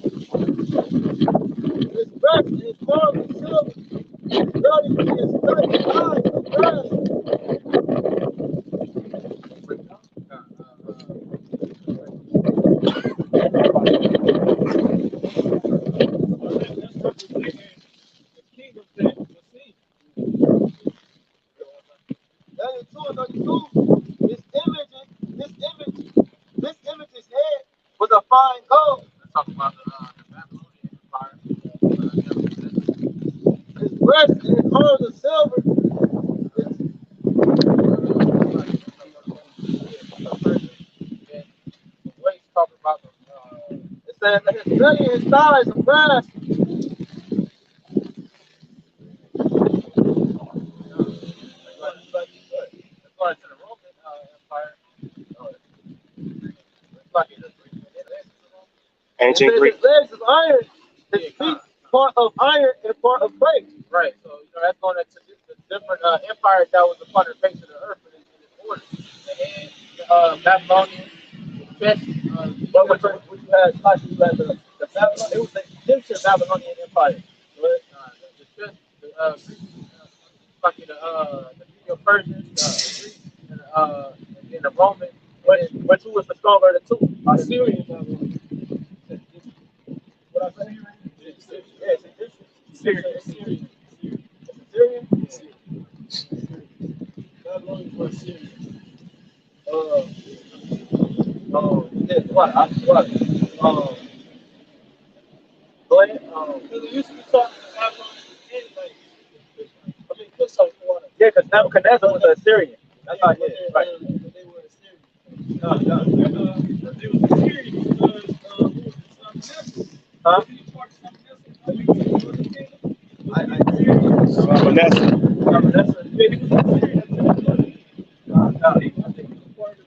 His breast and his arms and silver. His body and his stomach, his eyes and grass. Daniel 2 and 32. This image's head was a fine gold. Let's talk about the Babylonian Empire. His breast and his arms are silver. It says that his belly and his thighs are brass. According to the Roman Empire, it's like Ancient Greek. His legs is iron. His feet part of iron and part of clay. right. So that's going into the different empires that was a part of the face of the earth in this order. The head, Babylonian, the chest. But what you had, like you had the Babylon, it was the Egyptian Babylonian Empire. The chest, the Persian, the Greek, and then the Roman. Which was the stronger of the two? Assyrian Babylon. What I say? Yeah, it's Egyptian. Syrian. Babylonian was Syrian. What? Go ahead. Because it used to be talking about Nebuchadnezzar was an Assyrian. That's how it is. Right. They were Assyrian. They was Assyrian because who was it? Huh? Wasn't he part of something else? I think it was Northern Kingdom. Vanessa. That's a Yeah, he was Assyrian. He was part of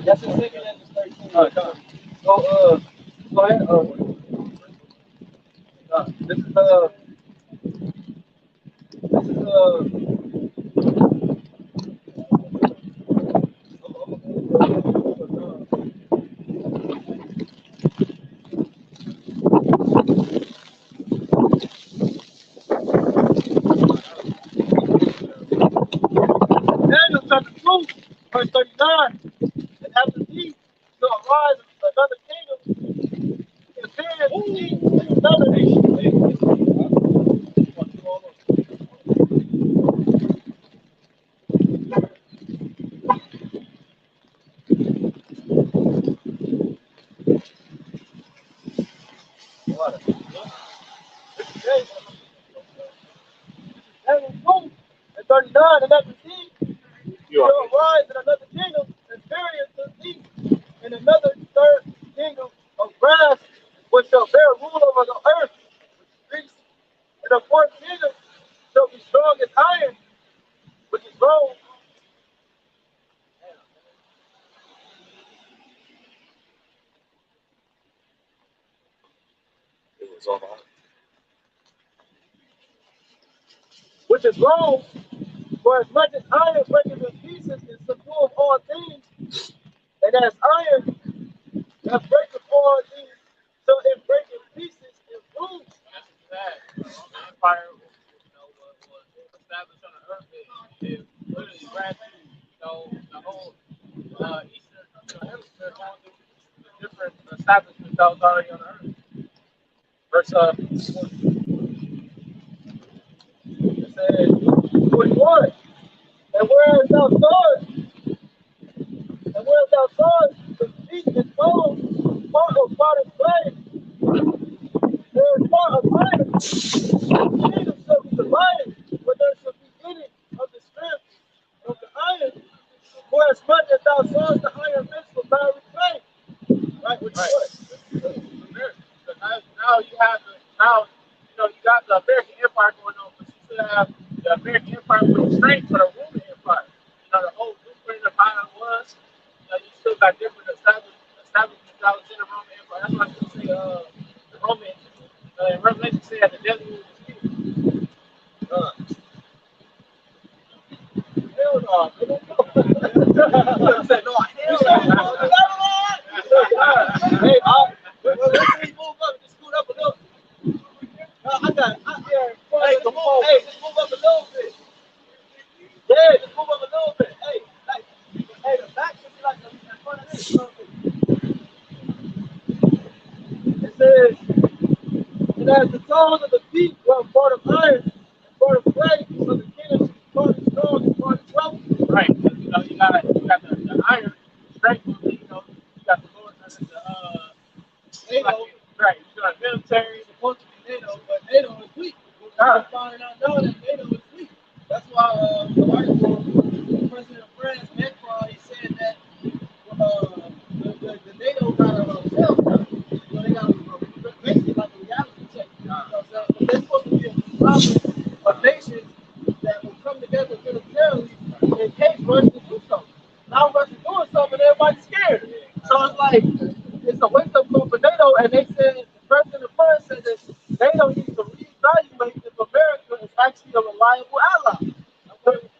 that's a second and the 13. So go ahead. This is Daniel chapter 2, verse 39. And after these shall arise another kingdom, inferior to these, and another nation. Daniel 2 and 39. And after these shall arise another kingdom, inferior to these, and another third kingdom of brass, which shall bear rule over the earth, which is Greece. And the fourth kingdom shall be strong as iron, which is Rome. Which is Rome, for as much as iron breaketh in pieces is subdue all things, and as iron that breaketh all things, so it breaketh pieces in food. That's sad. The empire, was established on the earth. It literally grabbed, the whole eastern hemisphere down to the different establishments that was already on the earth. Verse 41. And whereas thou sawest the feet and bones, part of potter's clay, there is part of iron. The kingdom shall be divided, but there shall be in it of the strength of the iron. For as much as thou sawest the iron mixed with fiery clay. Right, which is what? Now you have you got the American Empire going on, but you still have the American Empire with the strength for the Roman Empire. The whole blueprint of how it was. You still got different establishments that was in the Roman Empire. That's why I still say the Roman. In Revelation say that the devil was here. Hell no. Said, no, hell no. Hey, Let's see, move up, just scoot up a little. Hey, come on, hey, just move up a little bit. Yeah, just move up a little bit. Hey, the back should be like the front of this. it says, and as the soles of the feet were part of iron and part of clay, so the kingdom should be part of strong and part of wealth. Right. You got the iron strength. You got the Lord under the NATO, right. You got military. supposed to be NATO, but NATO is weak. We're finding out now that NATO is weak. That's why the article, the president of France, Macron, he said that the NATO got a sales now. They got basically like a reality check. You know what I'm saying? But they're supposed to be a conglomerate of nations that will come together militarily in case Russia do something. Now Russia doing something, everybody's scared. So it's like, it's a wake-up call for NATO, and they said, the president of France said that NATO needs to reevaluate if America is actually a reliable ally.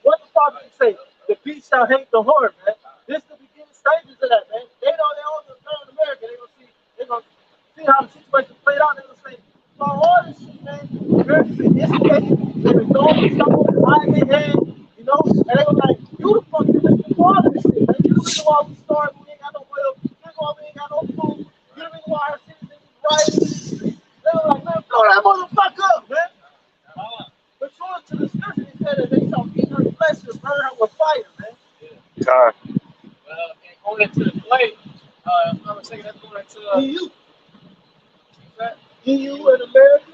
What the prophet say? The beast shall hate the horn, man. This is the beginning stages of that, man. They all gonna turn America. They're gonna see how the situation played out. They're gonna say, all this shit, man. America's been instigated. They've been throwing stuff behind their head, and they're gonna like, you the fuck is the part of this shit, man. You the reason why we starving, we ain't got no oil, you the reason why we ain't got no food, you the reason why our citizens is rioting. They're like, man, blow that motherfucker up, man. But showing to the scripture, he said that they shall eat her flesh and burn her with fire, man. God. And going into the clay, if I'm not mistaken, that's going into EU. EU and America,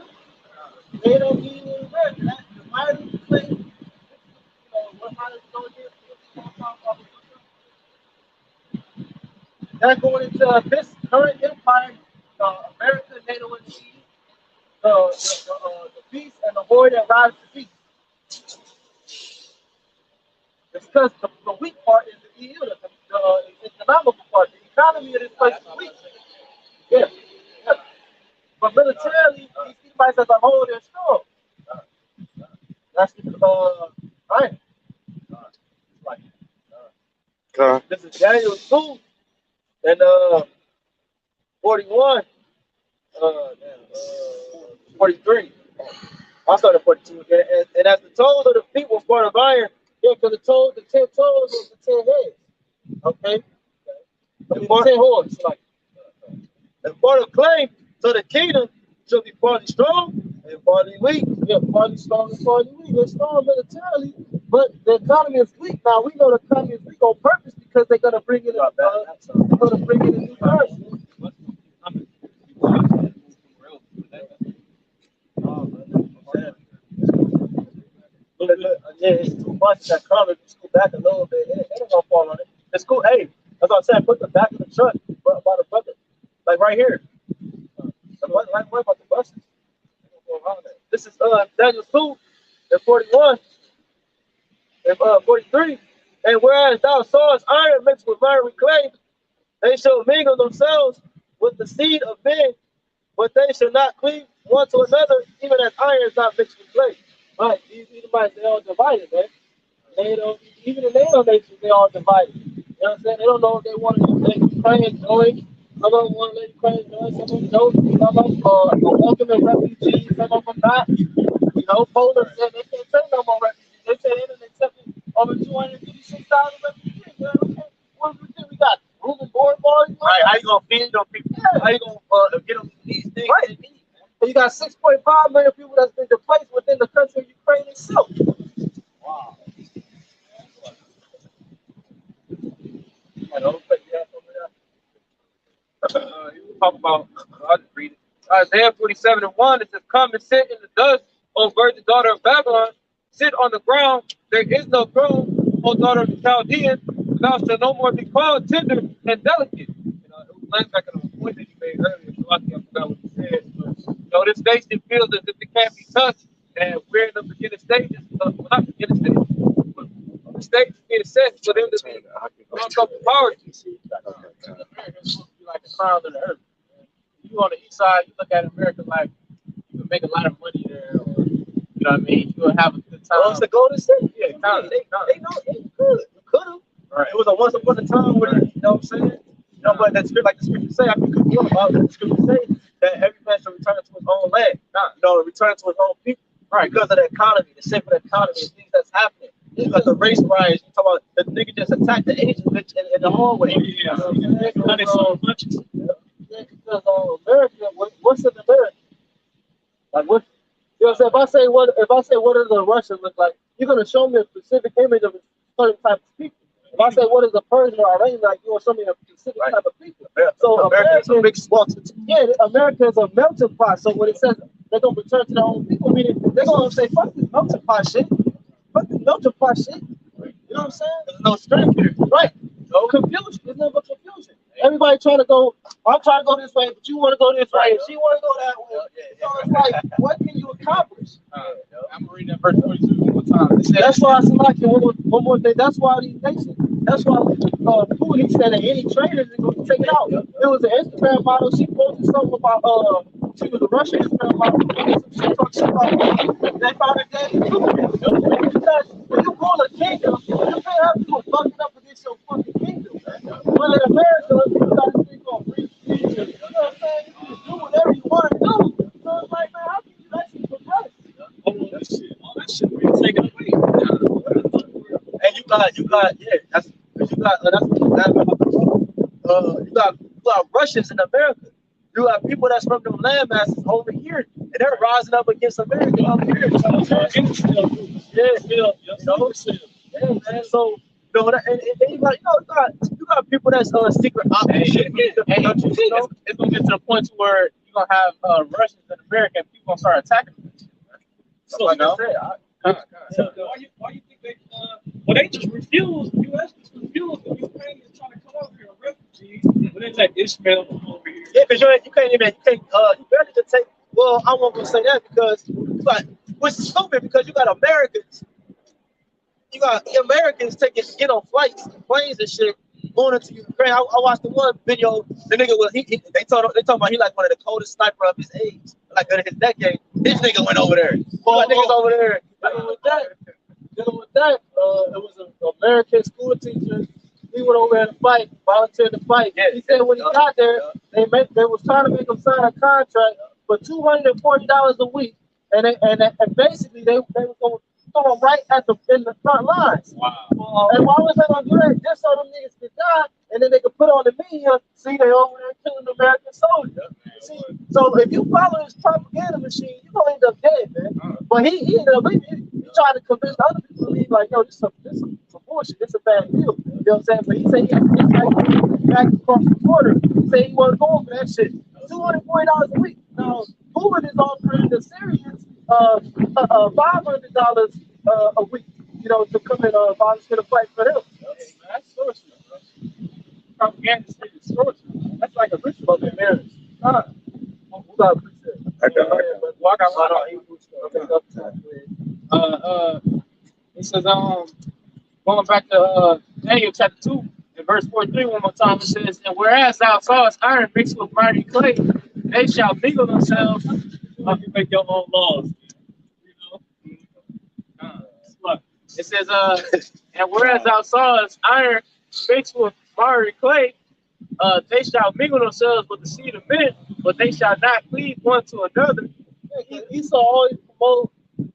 they don't need in America. That's the mighty clay. That's going into this current empire, America, NATO, and the beast and the boy that rides the beast. It's because the weak part is the EU, the economical part. The economy of this place is weak. Yeah. Yeah. But militarily, these fights as a whole, they're strong. That's right. This is Daniel 2 and 41, 43. I started 42 again. And as the toes of the feet were part of iron, yeah, because the 10 toes was the 10 heads. Okay? I mean, 10 horns. Like, and part of clay, so the kingdom should be partly strong and partly weak. Yeah, partly strong and partly weak. They're strong militarily, but the economy is weak. Now we know the economy is weak on purpose because they're gonna bring in a new currency. Yeah, it's too much that coming. Just go back a little bit. It ain't gonna fall on it. It's cool. Hey, that's what I'm saying. Put the back of the truck by the bucket, like right here. Right about the buses. This is Daniel 2 and 41 and 43. And whereas thou sawest iron mixed with miry clay, they shall mingle themselves with the seed of men, but they shall not cleave one to another, even as iron is not mixed with clay. Right, these Edomites, they all divided, man. They don't, even in their own nations, they all divided. You know what I'm saying? They don't know if they want to let Ukraine join. Some of them want to let Ukraine join, some of them don't. Some of them are welcoming refugees, some of them not. You know, Poland said they can't take no more refugees. They said they didn't accept over 256,000 refugees. Man, okay. What do we think? We got room and board bars. Right, how you gonna feed them people? Yeah. How you gonna get them these things? Right. And you got 6.5 million people that's been displaced within the country of Ukraine itself. Wow. You talk about, I'll just read it. Isaiah 47 and 1, it says, come and sit in the dust, O virgin daughter of Babylon. Sit on the ground, there is no throne, O daughter of the Chaldeans. Thou shalt no more be called tender and delicate. You know, it was nice back in the point that you made earlier, so I forgot what you said. But, you know, this nation feels as if it can't be touched, and we're in the beginning stages. Well, not the beginning stages, but the stage is being set for them to be power. America is supposed to be like the crown of the earth. You on the east side, you look at America like you can make a lot of money there, or you know what I mean. You will have a good time. Oh, it's the golden city. Yeah, they know it could. You could have. Right. It was a once upon a time where, you know what I'm saying? You know, but that script, like the scripture say, I think about the scripture say that every man should return to his own land, not, you know, return to his own people. Right. Because of the economy, the shape of the economy, the things that's happening. It's like the race riots. You talk about the nigga just attacked the Asian bitch in the hallway. Yeah. Because America, what's in America? Like what? You know what I'm saying? If I say what does a Russian look like, you're gonna show me a specific image of a certain type of people. If I say what is a Persian or Iranian, like you're gonna show me a specific type of people. So America is a big swamp. Yeah, America is a melting pot. So when it says they're gonna return to their own people, meaning they're gonna say fuck this melting pot shit. Fuck this melting pot shit. You know what I'm saying? There's no strength here. Right. No confusion. There's no confusion. Everybody trying to go, I'm trying to go this way, but you want to go this way, and she want to go that way. So it's like, what can you accomplish? I'm gonna read that verse 42 one more time. That's why I select one more thing. That's why these nations. That's why Putin said that any trader is going to take it out. There was an Instagram model. She posted something about she was a Russian Instagram model. She talked about they found her dead. Because when you rule a kingdom, you can't have people fucking up against your fucking kingdom. But in America, you got to think on free speech. You know what I'm saying? You can just do whatever you want to do. So it's like, man, how can you actually progress? All that shit really taken away. And you got, yeah, that's you got Russians in America. You got people that's from them land masses over here, and they're rising up against America over here. You know what I'm saying? Yeah, man. So, you know, and you got people that's secret ops. It's gonna get to the point to where you're gonna have Russians in America and people gonna start attacking them. So, like I said, why you think they But they just refused. The U.S. just refused. The Ukrainians trying to come over here, refugees, but they let Ishmael come over here. Yeah, because you can't even you barely can take. Well, I won't gonna say that because, but which is stupid because you got Americans. You got Americans get on flights, planes and shit, going into Ukraine. I watched the one video. The nigga was they talking about he like one of the coldest sniper of his age, like in his decade. This nigga went over there. Well, niggas over there. Dealing with that, it was an American school teacher. He went over there to fight, volunteered to fight. Yeah, he said when he got there, they was trying to make him sign a contract for $240 a week, and basically they was going to throw him right in the front lines. Wow. And why was they going to do that? Just so them niggas could die, and then they could put on the media, see they over there killing American soldiers. See, so if you follow his propaganda machine, you're going to end up dead, man. But he ended up leaving. He tried to convince other people to leave, like, yo, this is some bullshit. This is a bad deal. You know what I'm saying? But he said he had to get back across the border. He said he wasn't going for that shit. $240 a week. Now, Putin is offering the Syrians $500 a week, you know, to come and volunteer to fight for them. That's sorcery, bro. Propaganda is sorcery. That's like a ritual in marriage. Who got a preset? I got one. Well, I got one on it says, going back to Daniel chapter 2 and verse 43 one more time, it says, and whereas thou sawest iron mixed with mighty clay, they shall mingle themselves. You make your own laws. You know? It says, and whereas thou sawest iron mixed with mighty clay, they shall mingle themselves with the seed of men, but they shall not cleave one to another. Esau always promote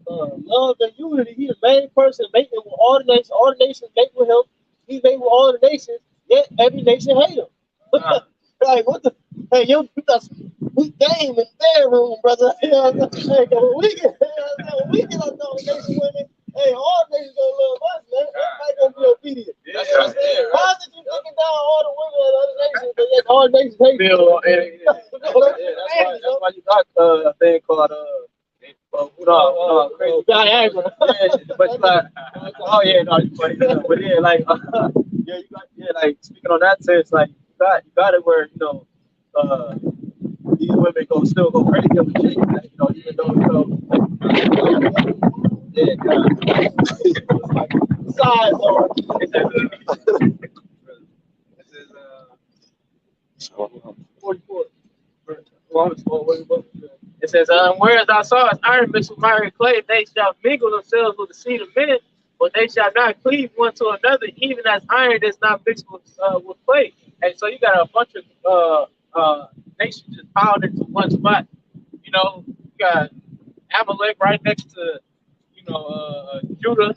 love and unity. He's the main person mating with all the nations. All the nations mate with him. He mate with all the nations. Yet every nation hate him. Like what the? Hey, you got some weak game in their room, brother. You know what I'm saying? We get up on nation women. Hey, all nations gonna love us, man. Everybody gonna be obedient. That's what I'm saying. Why is it you taking down all the women of other nations, but yet all nations hate you? That's why you got a thing called Viagra. but you got oh yeah, no, but yeah, like yeah, you got like speaking on that sense, like you got it where these women still go crazy with chicks, like, even though Size or this is 44. It says, whereas thou sawest iron mixed with miry clay, they shall mingle themselves with the seed of men, but they shall not cleave one to another, even as iron is not mixed with clay. And so you got a bunch of nations just piled into one spot. You know, you got Amalek right next to, Judah.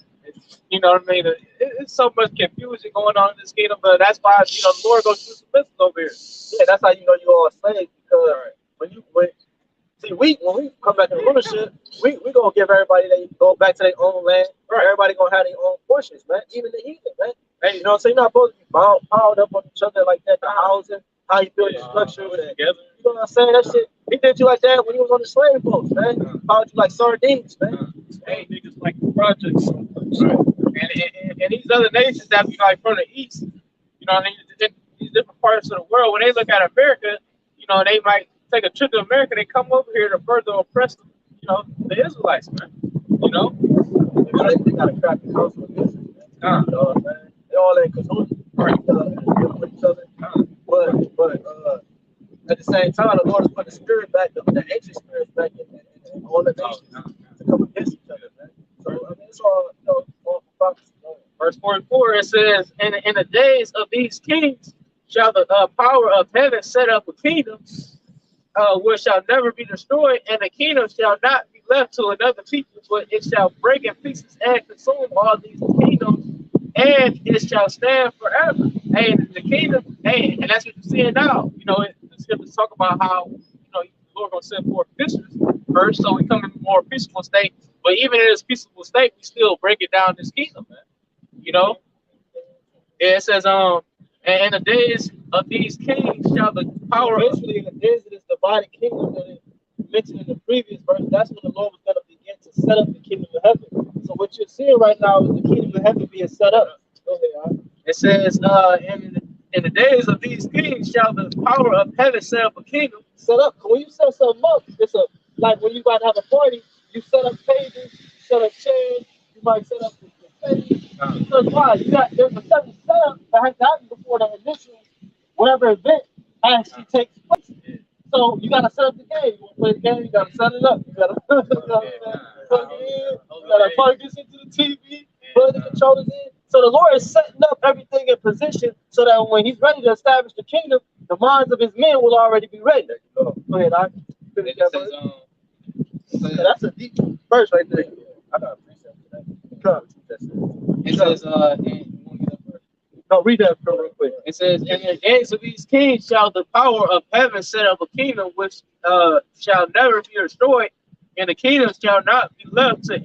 You know what I mean? It's so much confusion going on in this kingdom, but that's why, the Lord goes through some business over here. Yeah, that's how you know you all slaves, because when we come back to rulership, we gonna give everybody they go back to their own land. Right. Everybody gonna have their own portions, man. Even the heathen, man. Hey, you know what I'm saying? You're not supposed to be piled up on each other like that. The housing, how you build your structure, together. You know what I'm saying? That shit. He did you like that when he was on the slave boats, man. Piled you like sardines, man. Hey, niggas like the projects. And these other nations that be like from the east, these different parts of the world, when they look at America, they might take a trip to America, they come over here to further oppress them, the Israelites, man. They got a crappy council of business, man. Man. They all in cahoots with each other. But at the same time, the Lord is putting the spirit back, the ancient spirits back in all the nations to come against each other, man. So I mean, it's all all prophecy. Verse 44, it says, and in the days of these kings shall the power of heaven set up a kingdom which shall never be destroyed, and the kingdom shall not be left to another people, but it shall break in pieces and consume all these kingdoms, and it shall stand forever. Hey, the kingdom, hey, and that's what you're seeing now. The scriptures talk about how, the Lord gonna send forth fishers first, so we come in a more peaceful state. But even in this peaceful state, we still break it down this kingdom, man. It says, and in the days of these kings shall the power Eventually, in the days of this divided kingdom that is mentioned in the previous verse, that's when the Lord was going to begin to set up the kingdom of heaven. So what you're seeing right now is the kingdom of heaven being set up. Go ahead, all right? It says, in the days of these kings shall the power of heaven set up a kingdom. Set up. When you set something up, it's a like when you about to have a party, you set up tables, you set up chairs, you might set up the stage. Because why? There's a certain setup that has to happen before the initial whatever event actually takes place. So you gotta set up the game. You wanna play the game, you gotta set it up. You gotta plug it in, you gotta plug this into the TV, plug the controllers in. So the Lord is setting up everything in position so that when he's ready to establish the kingdom, the minds of his men will already be ready. Go ahead, I finish that verse. Yeah, that's a deep verse right there. I got a precept for that. It says, no, read that real quick. It says, in the days of these kings shall the power of heaven set up a kingdom which shall never be destroyed, and the kingdom shall not be left to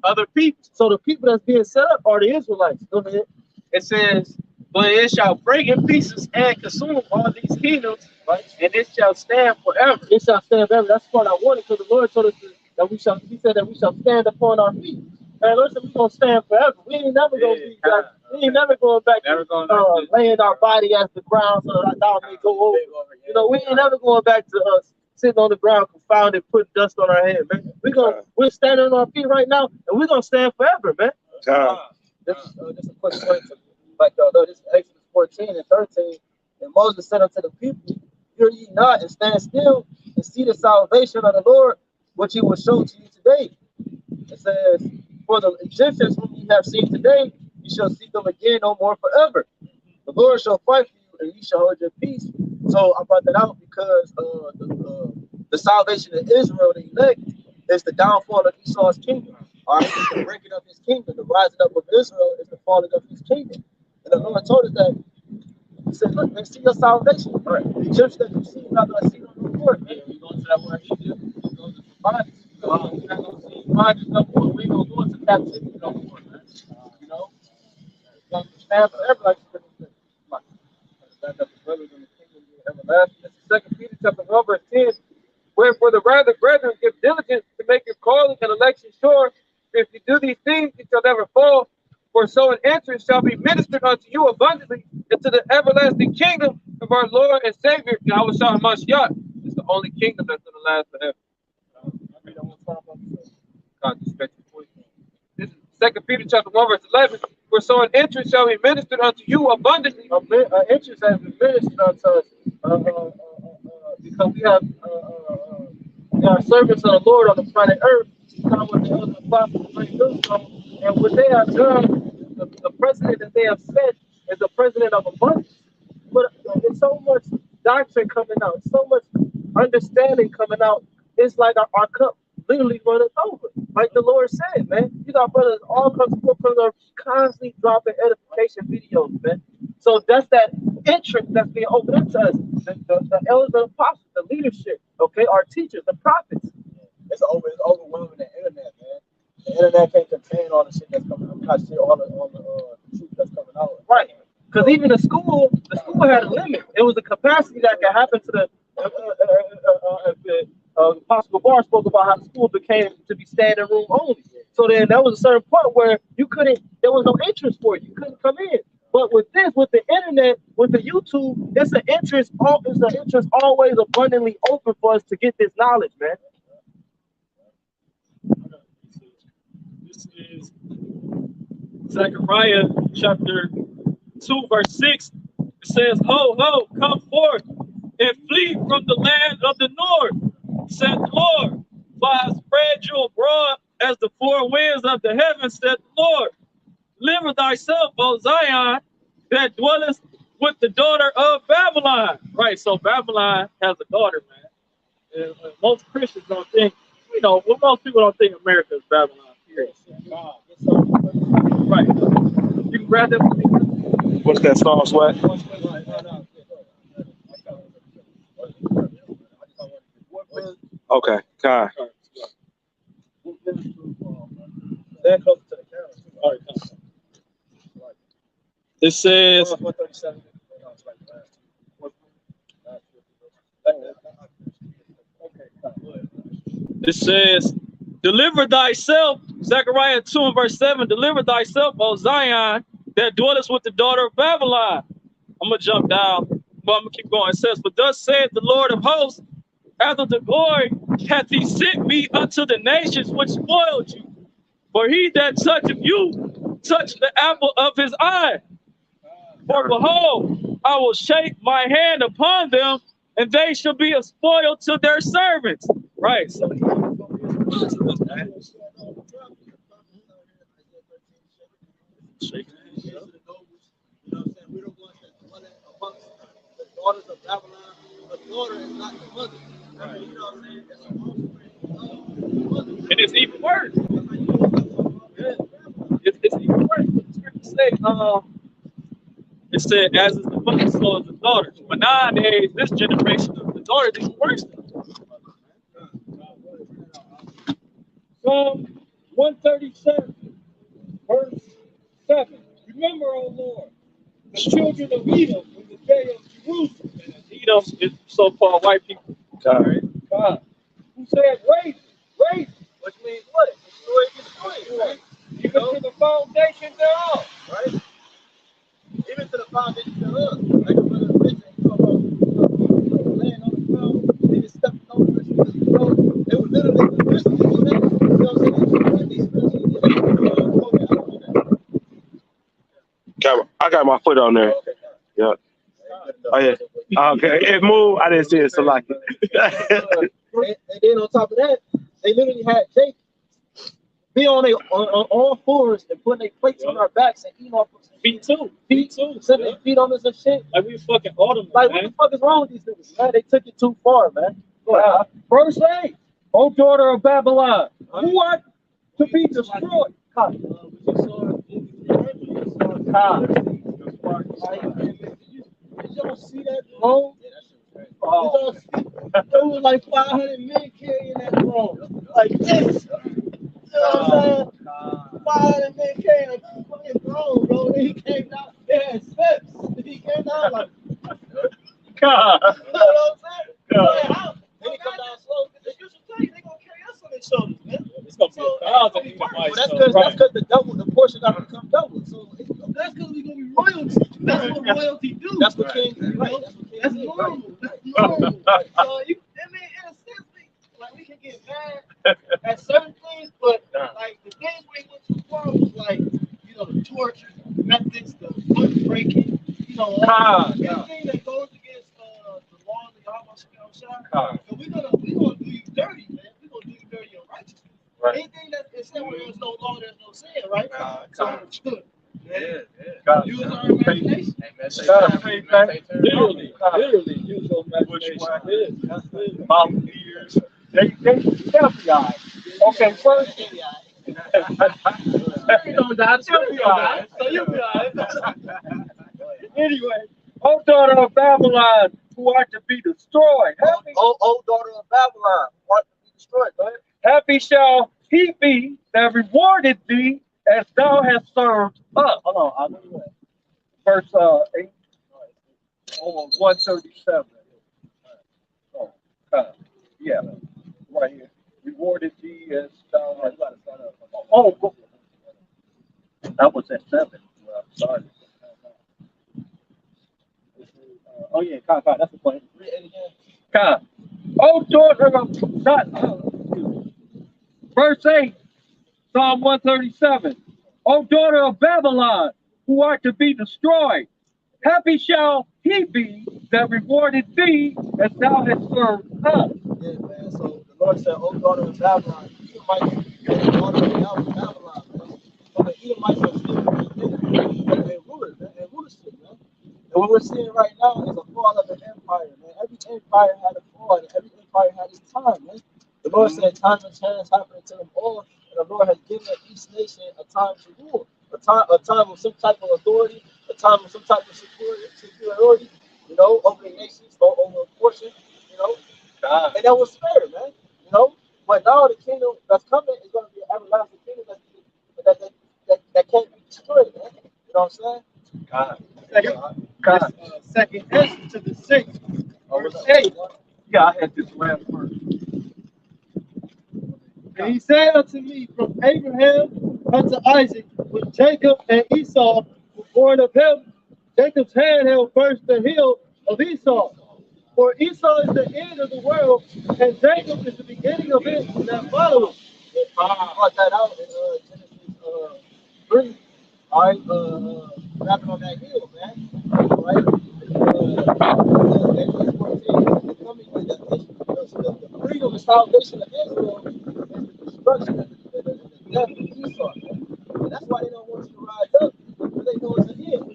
other people. So the people that's being set up are the Israelites. Go ahead. It says, but it shall break in pieces and consume all these kingdoms, right? And it shall stand forever. It shall stand forever. That's what I wanted, because the Lord told us that we shall. He said that we shall stand upon our feet. And Lord said we're gonna stand forever. We ain't never gonna be back. We ain't never going back to laying our body as the ground so that our may go over. You know, we ain't never going back to us sitting on the ground confounded, putting dust on our head, man. We're standing on our feet right now, and we're gonna stand forever, man. Just a quick point to this is Exodus 14 and 13. And Moses said unto the people, "Hear ye not, and stand still, and see the salvation of the Lord, which he will show to you today." It says, "For the Egyptians whom ye have seen today, ye shall see them again no more forever. The Lord shall fight for you, and ye shall hold your peace." So I brought that out because the salvation of Israel, the elect, is the downfall of Esau's kingdom. All right, it's the breaking of his kingdom. The rising up of Israel is the falling of his kingdom. And the Lord told us that. He said, "Look, they see your salvation. All right, the Egyptians that you see, you're not going to see them no more." We're going to that word Egypt. We're going to bondage. We're not going to see bondage no more. We ain't going to go into captivity no more, man. You know? We're going to stand forever, like you said. Back up the brothers in the kingdom of everlasting. This is 2 Peter chapter 1, verse 10. Wherefore the rather, brethren, give diligence to make your calling and election sure. If you do these things, you shall never fall. For so an entrance shall be ministered unto you abundantly into the everlasting kingdom of our Lord and Savior, Yahawashi Mashiach. It's the only kingdom that's going to last forever. This is 2 Peter chapter 1, verse 11. For so an entrance shall be ministered unto you abundantly. An entrance has been ministered unto us because we have servants of the Lord on the planet Earth. Come with the other apostles, and what they have done, the president that they have set is the president of abundance. But there's so much doctrine coming out, so much understanding coming out. It's like our cup literally running over. Like the Lord said, man. You got brothers all come to the brothers constantly dropping edification videos, man. So that's that entrance that's being opened up to us. The elders, the apostles, the leadership, okay, our teachers, the prophets. It's overwhelming the internet, man. The internet can't contain all the shit that's coming out. Not shit, all the truth that's coming out. Right. Because even the school had a limit. It was a capacity that could happen to the Apostle Bar spoke about how the school became to be standing room only. So then there was a certain point where there was no interest for it. You couldn't come in. But with the internet, with the YouTube, it's an interest always abundantly open for us to get this knowledge, man. This is Zechariah chapter 2, verse 6. It says, "Ho, ho, come forth and flee from the land of the north, said the Lord. For I have spread you abroad as the four winds of the heavens, said the Lord. Deliver thyself, O Zion, that dwellest with the daughter of Babylon." Right, so Babylon has a daughter, man. And most Christians don't think, most people don't think America is Babylon, period. Right. You can grab that for me. What's that song, Sweat? Okay, Kai. It says, "Deliver thyself, Zechariah 2 and verse 7, deliver thyself, O Zion, that dwellest with the daughter of Babylon. I'm going to jump down, but I'm going to keep going. It says, but thus saith the Lord of hosts, after the glory hath he sent me unto the nations which spoiled you. For he that toucheth you, touched the apple of his eye. For behold, I will shake my hand upon them, and they shall be a spoil to their servants. Right. So daughters of Babylon, a daughter is not the mother. Right. You know what I'm saying? And it's even worse. It's even worse. The scripture say, it said, as is the mother, so is the daughters. But nowadays, this generation of the daughters is worse. Psalm 137, verse 7. Remember, O Lord, the children of Edom in the day of Jerusalem. And Edom is so-called white people. God. Who said, raise it, which means what? Destroy it, right? Even to the foundation thereof, right? Even to the foundation thereof. Like a brother mentioned, you know, laying on the ground, they just stepped over it, they were literally physically doing that. You know what I'm saying? I got my foot on there. Yeah. Oh yeah. Okay. It moved. I didn't see it, so like and then on top of that, they literally had Jake be on all fours and putting their plates on our backs and eating off of feet too, sitting their feet on us and shit. Like we fucking autumn, like, man. what the fuck is wrong with these niggas, man? They took it too far, man. Verse 8, O daughter of Babylon, who art to be destroyed. Did y'all see that drone? Oh. It was like 500 men carrying that drone. Like this. You know what I'm saying? 500 men carrying a fucking drone, bro. And he came down. It had steps. He came down like, God. You know what I'm saying? God. Like, how? Then he come down slow. They gonna carry us on their shoulders, man. It's gonna be that's because the portion got to become double. So that's because we're gonna be royalty. That's what royalty do. That's what kings do. Right. That's normal. That's normal. Right. So you, I mean, in a sense, like we can get mad at certain things, but like the things we went too far was like, you know, the torture methods, the foot breaking, you know, anything that goes against the laws of YAHAWASHI. So we're gonna do you dirty, man. We're gonna do you dirty and righteous. Right. Anything that is said where there's no law, there's no sin, right? So it's good. Yeah. Use our imagination. Literally, use your imagination. about years. They'll be all right. Okay, first. You'll be all right. So you'll be all right. Anyway, O daughter of Babylon, who art to be destroyed. O daughter of Babylon, who art to be destroyed. Go ahead. Happy shall he be that rewarded thee as thou hast served us. Hold on, I'll do that. Verse 8, 137. Yeah, right here. Rewarded thee as thou hast. Oh, that was at 7. Well, sorry. Oh yeah, God, that's the point. Read it again. God. Oh, daughter of verse 8, Psalm 137. O daughter of Babylon, who art to be destroyed, happy shall he be that rewarded thee as thou hast served us. Yeah, man. So the Lord said, O daughter of Babylon, Edomites, the daughter of Babylon, man. So the Edomites are still rulers, man, and rulership, man. And what we're seeing right now is a fall of an empire, man. Every empire had a fall, and every empire had its time, man. The Lord said, time and chance happening to them all, and the Lord has given each nation a time to rule, a time of some type of authority, a time of some type of superiority, you know, over the nations or over a portion, you know. And that was fair, man, you know. But now the kingdom that's coming is going to be an everlasting kingdom that can't be destroyed, man. You know what I'm saying? Second Ezra to the 6th. Verse 8. Yeah, I had this last verse. And he said unto me, from Abraham unto Isaac, when Jacob and Esau were born of him, Jacob's hand held first the heel of Esau. For Esau is the end of the world, and Jacob is the beginning of it that follows. Brought that out in Genesis 3. All right, wrapping on that hill, man. All right. Genesis 14, the freedom and salvation of Israel is the destruction and the death of Esau. Man. And that's why they don't want you to rise up, because they know it's an end to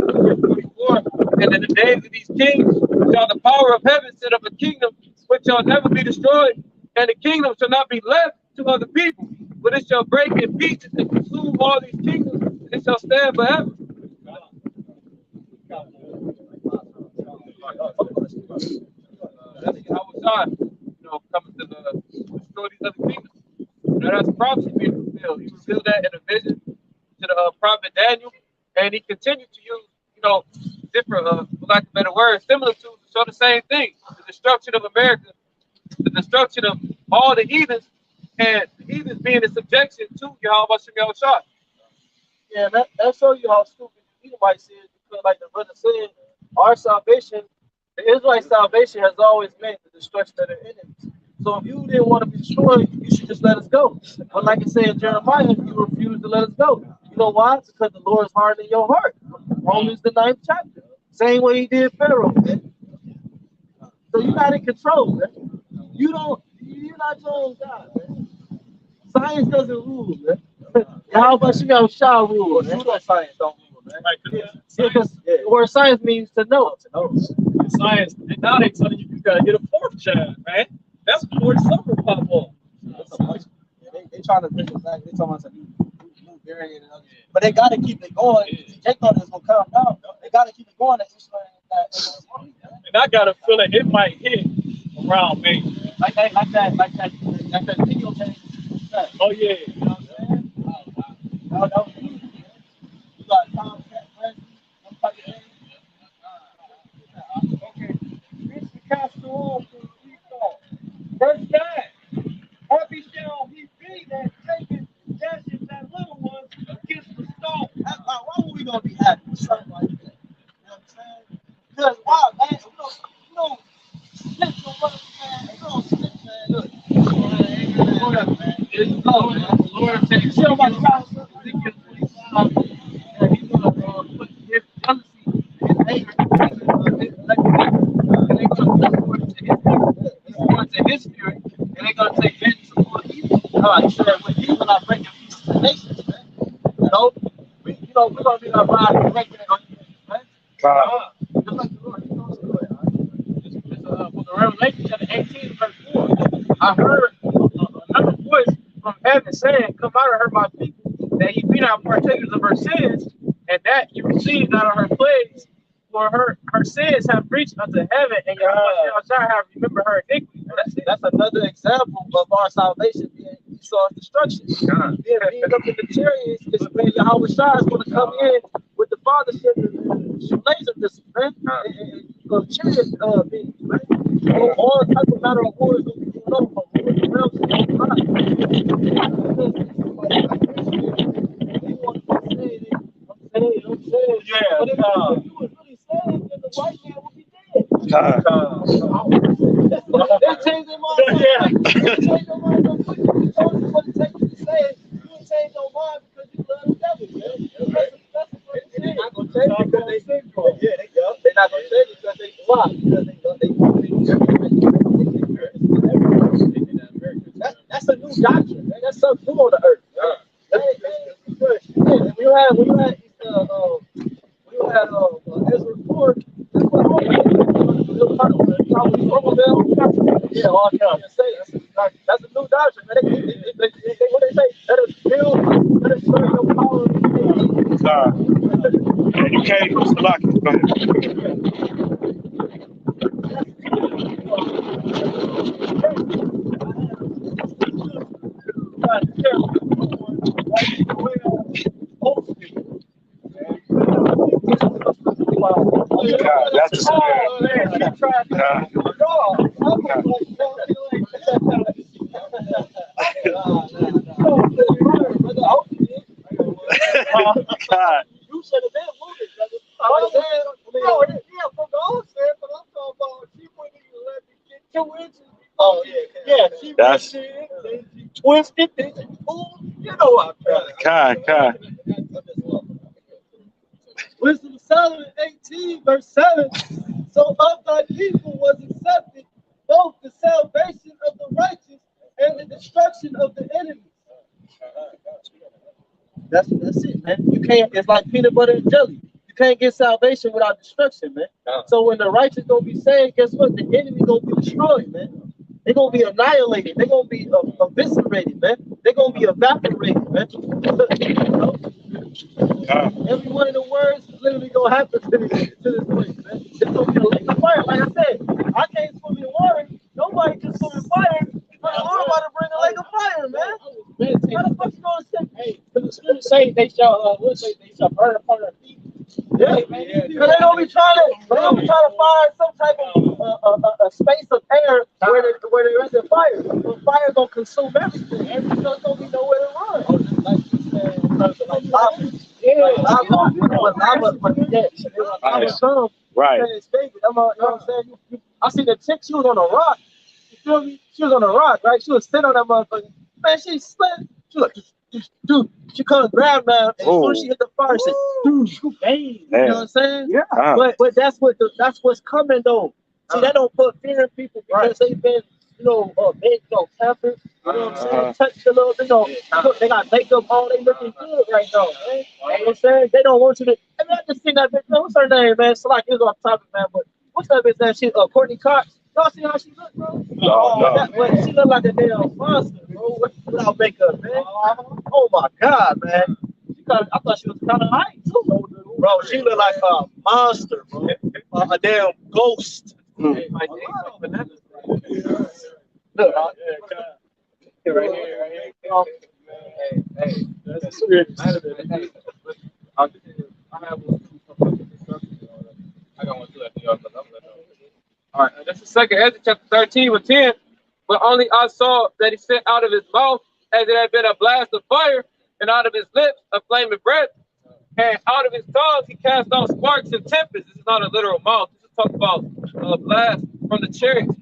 Verse 44. And in the days of these kings shall the power of heaven set up a kingdom which shall never be destroyed, and the kingdom shall not be left to other people, but it shall break in pieces and consume all these kingdoms, and it shall stand forever. That's HAWASHI, coming to destroy these other kingdoms. That's prophecy being fulfilled. He revealed that in a vision to the prophet Daniel, and he continued to use, different, for lack of a better word, similar to show the same thing: the destruction of America, the destruction of all the heathens, and the heathens being in subjection to YAHWASHI. Yeah, that shows you how stupid the Edomites is, because like the brother said, our salvation, the Israelite salvation has always meant the destruction of their enemies. So if you didn't want to be destroyed, you should just let us go. But like it said in Jeremiah, you refuse to let us go. You know why? Because the Lord is hardening your heart. Romans the 9th chapter. Same way he did Pharaoh, man. So you're not in control, man. You're not your own God, man. Science doesn't rule, man. How about you got shall rule? Science don't rule, man. Because the word science means to know. Science, and now they telling you gotta get a fourth child, man. That's before the summer pop off. They trying to bring it back. They talking about some new variant and others. But they gotta keep it going. They thought it was gonna calm down. They gotta keep it going. And I got a feeling it might hit around May. Like that video game. Oh yeah. You know what I'm saying? You got Tom Okay. This the castor oil for the Esau. Verse 9. Happy shall he be that taketh dashes that little one against the stalk. why would we gonna be happy with something like that? You know what I'm saying? Because why, man? You don't snitch on what, man. You don't snitch, man. Look. There you go, man. The Lord takes You know about the house? and he's gonna put his jealousy, his anger, and they're gonna put to his spirit, and they're gonna take vengeance upon evil. He said, with evil I break in pieces the nations, man. You know, we're gonna be our ride and breaking it on you, man. Just like the Lord, he knows the way, all right? For the Revelation chapter 18, verse 4, I heard another voice from heaven saying, "Come out of her, my people, that ye be not partakers of her sins, and that you receive out of her plagues, for her sins have reached unto heaven, and YAHWASHI have remembered her iniquity." That's another example of our salvation being Esau's destruction. Being up in the chariots is when YAHWASHI is going to come in with the fathership and laser discipline and chariot being, right? So all type of matter of wars will be going over from the realms of God. Yeah. But if you was really saved, then the white man would be dead. They changed their mind. They changed their mind so quick. You told you what it takes to say it. You didn't change your mind because you love the devil, man. That's what they're not going to change because they think for it. They're not going to change it because they why? Because that's a new doctrine, man. That's something new on the earth. When you had Ezra 4, that's what all yeah, all kind of say that's a new doctrine, man. What they say? Let us build, let us serve your power. You can't lock it. Go ahead. That's the spirit. God. You should have been wounded, brother. I'm saying, bro, yeah, from the onset, but I'm talking about she wouldn't even let me get 2 inches. Oh, yeah, she That's reached in, then she twisted, then she pulled. You know I'm trying to. God. Wisdom of Solomon 18, verse 7. So of thy people was accepted both the salvation of the righteous and the destruction of the enemies. That's it, man. You can't. It's like peanut butter and jelly. You can't get salvation without destruction, man. So when the righteous gonna be saved, guess what? The enemy gonna be destroyed, man. They're gonna be annihilated. They're gonna be eviscerated, man. They're gonna be evaporated, man. Every one of the words is literally gonna happen to this place, man. It's gonna be a lake of fire. Like I said, I can't swim in water. Nobody can swim in fire. But the Lord about to bring a lake of fire, man. How the fuck you gonna say? Hey, the scripture say they shall burn upon their feet. Yeah, because they don't be trying to find some type of a space of air where there isn't fire. But fire gonna consume everything. Everything's gonna be nowhere to run. Like you said, like lava. Yeah, lava come. Right. You know what I'm saying? I see the chick. She was on a rock. You feel me? She was on a rock, right? She was sitting on that motherfucker. Man, she slipped. She was like, dude, she come and grab man. And as soon as she hit the fire, she said, dude, you bang. You know what I'm saying? Yeah. But that's what's coming though. See, that don't put fear in people because they've been, tempered. You know what I'm saying? Touched a little bit. Look, they got makeup on. They looking good right now, man. You know what I'm saying? They don't want you to. I mean, I just seen that bitch. What's her name, man? So like, it's off topic, man. But what's that bitch name? She, Courtney Cox. Y'all see how she look, bro? No. She look like a damn monster, bro. Without makeup, man. Oh my God, man. I thought she was kind of height too, bro. She look like a monster, bro. A damn ghost. Look, right here. Hey, that's a spirit. I have one. I got one too. All right, that's the second Ezra chapter 13 with 10. But only I saw that he sent out of his mouth as it had been a blast of fire, and out of his lips a flaming breath, and out of his tongue he cast out sparks and tempests. This is not a literal mouth. This is talking about a blast from the chariots.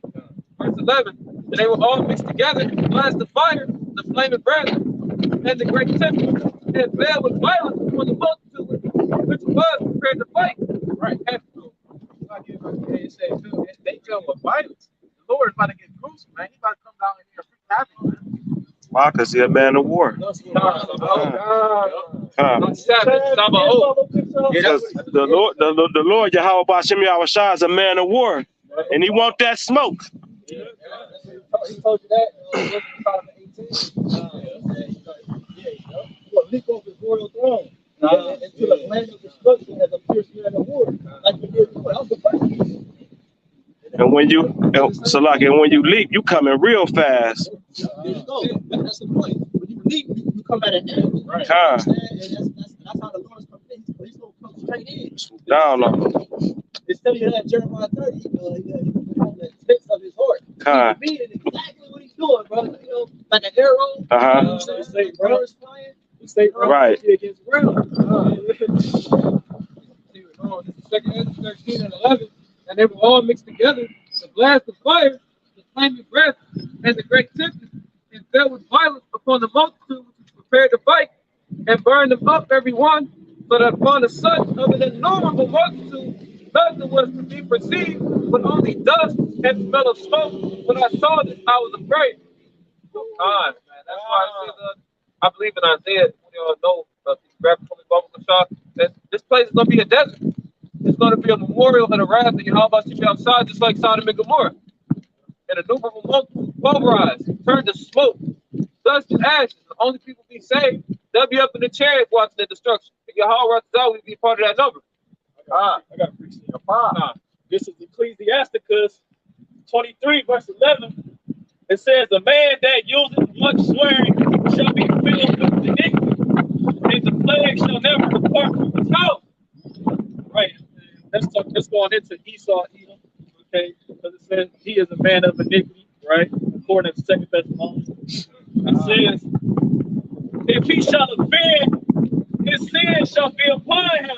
Verse 11. And they were all mixed together, the blast of fire, the flaming breath, and the great tempest, and fell with violence upon the multitude, which was prepared to fight. Right. And they fell with violence. The Lord is about to get gruesome, man. He's about to come down in here freaking happy, man. Why? Because he's a man of war. Because the Lord YAHWASHI YAHWASHI is a man of war, and he want that smoke. He told you that. 18. Leap off his royal throne into the land of destruction as a fierce man of war, like the year before. That was the first. And when you leap, you coming real fast. There you go. That's the point. When you leap, you come at an angle. Right. That's how the Lord's coming in. He's going to come straight in. Down on. It's telling you that Jeremiah 30, the tips of his heart. He's reading exactly what he's doing, bro. You know, like an arrow. Birds flying. Right. Against ground. Second Ezra 13 and 11. And they were all mixed together, the blast of fire, the flaming breath, and the great tempest, and fell with violence upon the multitude which was prepared to fight, and burned them up every one, so that upon the son of an innumerable multitude, nothing was to be perceived, but only dust and smell of smoke. When I saw this, I was afraid. Man. That's why I believe in Isaiah. We all know that this place is going to be a desert. It's going to be a memorial of the wrath of YAHWASHI outside, just like Sodom and Gomorrah. And innumerable multitudes pulverized, turned to smoke, dust and ashes. The only people be saved, they'll be up in the chariot watching the destruction. And Yahweh will be part of that number. I got to preach to your father. This is Ecclesiasticus 23, verse 11. It says, "A man that useth much swearing shall be filled with iniquity, and the plague shall never depart from his house." Right. Let's going into Esau, Edom. Okay. because it says he is a man of iniquity, right? According to 2 Thessalonians. It says, if he shall offend, his sin shall be upon him.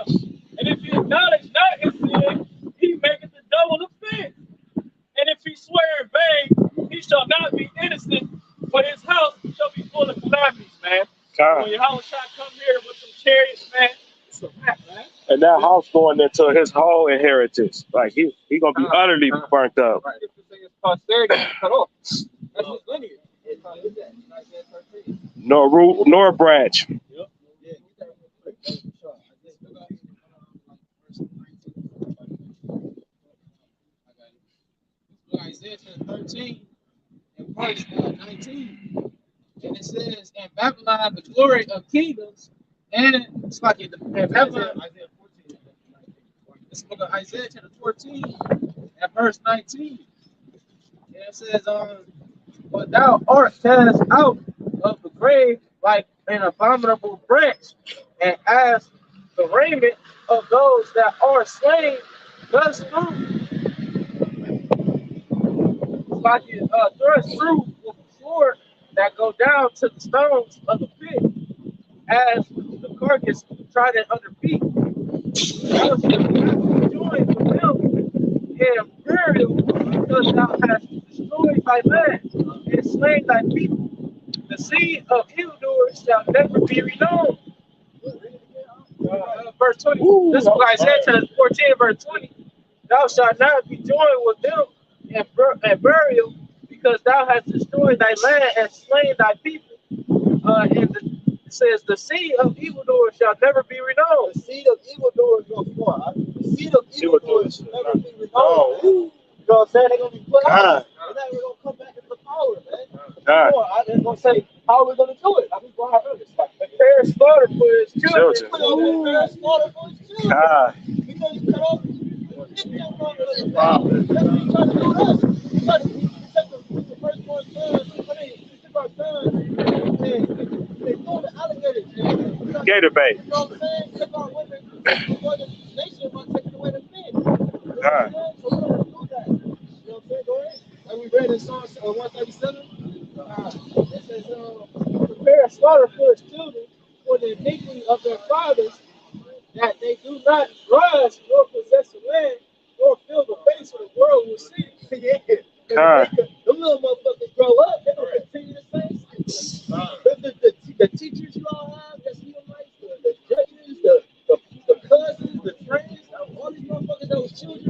And if he acknowledge not his sin, he maketh the double offense. And if he swear in vain, he shall not be innocent, but his house shall be full of calamities, man. When Yahawashi come here with some chariots, man, it's a wrap, man. And that house going into his whole inheritance. Like he gonna be utterly burnt up. Right. If his posterity is cut off. That's his lineage. Nor root nor branch. Yep. Isaiah 13 and verse 19. And it says, and Babylon, the glory of kingdoms, and it's like in Babylon, Isaiah 14. This book of Isaiah chapter 14 and verse 19. And it says, but thou art cast out of the grave like an abominable branch, and as the raiment of those that are slain, thus through. Like it thrust through with a sword that go down to the stones of the pit, as the carcass trodden under feet. Thou shalt not be joined with them in burial, because thou hast destroyed thy land and slain thy people. The seed of evildoers shall never be renowned. Verse 20. This is what Isaiah chapter 14, verse 20. Thou shalt not be joined with them and burial, because thou hast destroyed thy land and slain thy people. It says, the seed of evildoers shall never be renowned. The seed of evildoers go far. The seed of evildoers shall never be renowned. You know what I'm saying? They're going to be put out. And then we're going to come back into power, man. I'm just going to say, how are we going to do it? I'm just going to have this. Prepare slaughter for his children. Prepare slaughter for his children. We know you cut off. Wow. Gator bait. You know what I'm saying? Took our women before the nation by taking away the men. So we don't do that. You know what I'm saying? Go ahead. Like we read in Psalm 137, it says, prepare a slaughter for his children for the iniquity of their fathers, that they do not rise nor possess the land, nor fill the face of the world with sin. Yeah. The little motherfuckers grow up, they're going to continue the same cycle. The teachers you all have, that's the judges, the cousins, the friends, all these motherfuckers that was children,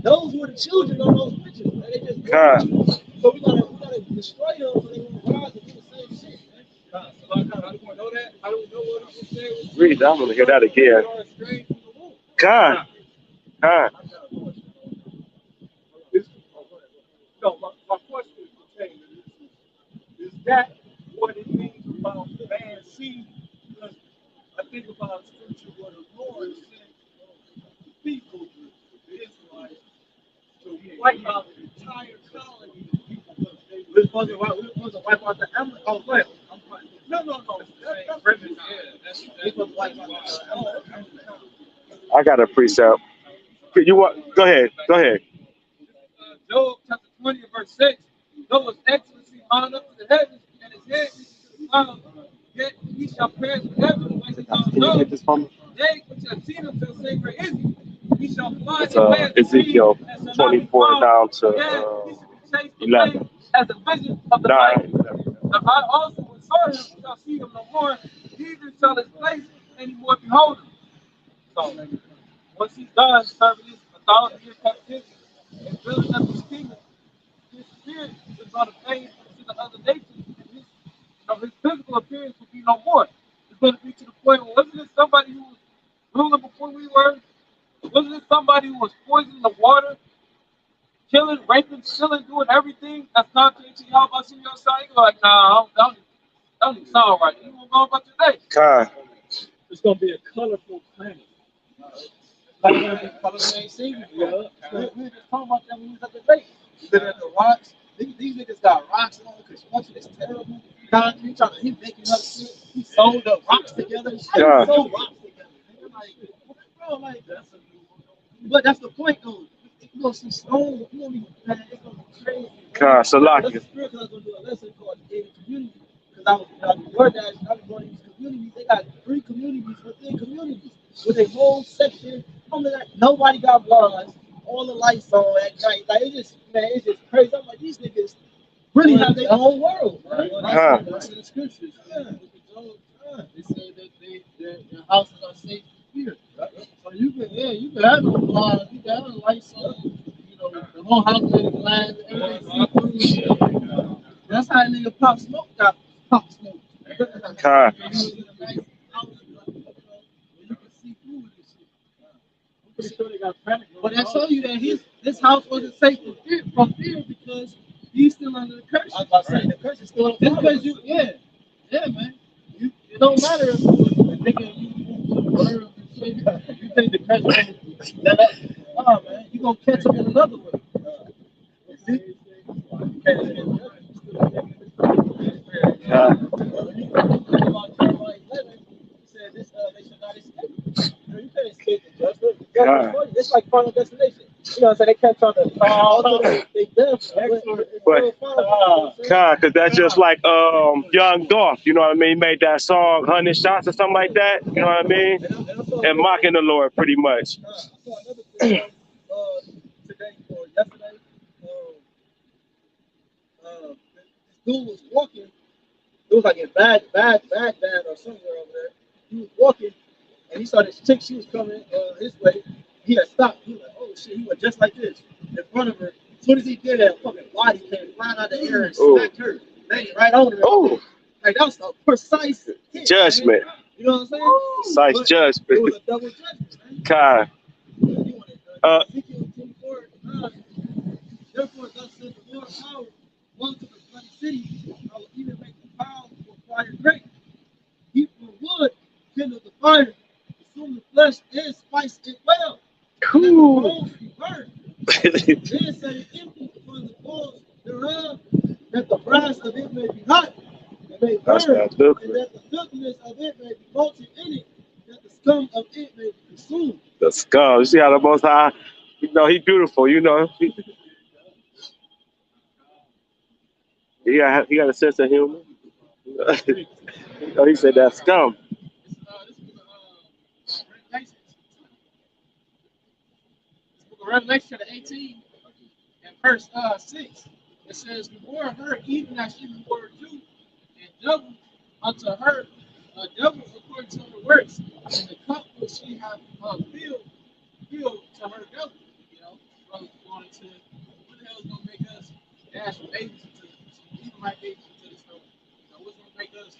those were the children on those pictures. Man. They just so we gotta destroy them so they won't rise and do the same shit, man. So how do we know that? How do we know what it says? Read that. I'm gonna hear that again. God. So my question is pertaining to this. Is that what it means about man's seed? Because I think about scripture where the Lord sent the people, the Israelites, to wipe out the entire colony of people. We're supposed to wipe out the Amalek. Oh, wait. No. I got a precept. You want? Go ahead. Job chapter 20 verse 6. Though his excellency mount up to the heavens and his head reaches to the clouds, yet he shall perish with heaven like his own nose. They which have seen him shall say, where is he? He shall fly It's Ezekiel 24 down to 11. As a vision of the night. The eye also which saw him shall see him no more, neither shall his place any more behold him. So once he's done serving his 1,000-year captivity and building up his kingdom, his spirit is going to fade to the other nations, and his physical appearance will be no more. It's going to be to the point where wasn't it somebody who was ruling before we were? Wasn't it somebody who was poisoning the water, killing, raping, stealing, doing everything that's contrary to YAHWASHI your side? You're like, nah, that don't even sound right. You won't go about your day. It's going to be a colorful planet. Like we ain't seen it. We were just talking about that when we was at the lake. We look at the rocks. These niggas got rocks on the construction. It's terrible. Concrete, he making up shit. He sold the rocks together. He sold rocks together. Like, bro, like, but that's the point, though. We gonna see stone. You gonna be, man, it's gonna be crazy. God, That's Salaki. the spirit. Cause I'm gonna do a lesson called the gated community. Cause I was DoorDash. I was going to these communities. They got 3 communities within communities with a whole section. Nobody got blinds. All the lights on at night. Like it's just, man, it's just crazy. I'm like, these niggas really have their own world. Right? That's in the scriptures. Yeah. They say that their houses are safe from fear. Right? So you can have no blinds, you can have the lights on. You know, the whole house is glass, everything see through. That's how a nigga pop smoke got pop smoke. God. He was in a nice house, you can see through this shit. I'm pretty sure they got panic. But I show you that this house wasn't safe from fear because he's still under the curse. I was about to say the curse is still under the curse. Yeah, man. It don't matter if the nigga you word and shit. You think the curse won't let up? Oh man, you gonna catch up in another way. See? It's like Final Destination. You know what I'm saying? They kept trying to they God, cause that's just like Young Dolph, you know what I mean? He made that song 100 Shots or something like that, you know what I mean? And mocking the Lord pretty much. I saw another thing today or yesterday. This dude was walking. It was like in Baghdad or somewhere over there. He was walking and he saw this chick. She was coming his way. He had stopped. He was like, oh shit. He went just like this in front of her. As soon as he did that, fucking body came flying out of the air and smacked her. Banging right on her. Oh, like that was a precise hit, judgment. Man. You know what I'm saying? Precise but judgment. It was a double judgment, man. God. Ezekiel 24:9. Therefore, thus says the Lord power, woe to the bloody city. I will even make the power for fire great. Heat for wood, kindle the fire, consume the flesh, and spice it well. And let the bones be burned. Then set it empty upon the walls thereof, that the brass of it may be hot, and may burn, and that the filthiness of it may be molten in it, that the scum of it may be consumed. The scum. You see how the Most High, you know, he beautiful, you know. He got a sense of humor. He said that scum. Revelation chapter 18 and verse 6. It says, reward her even as she rewarded you, and double unto her double according to her works, and the cup which she hath filled to her double. You know, brothers going into what the hell is gonna make us dash babies into even my babies into the stove? You know, what's gonna make us,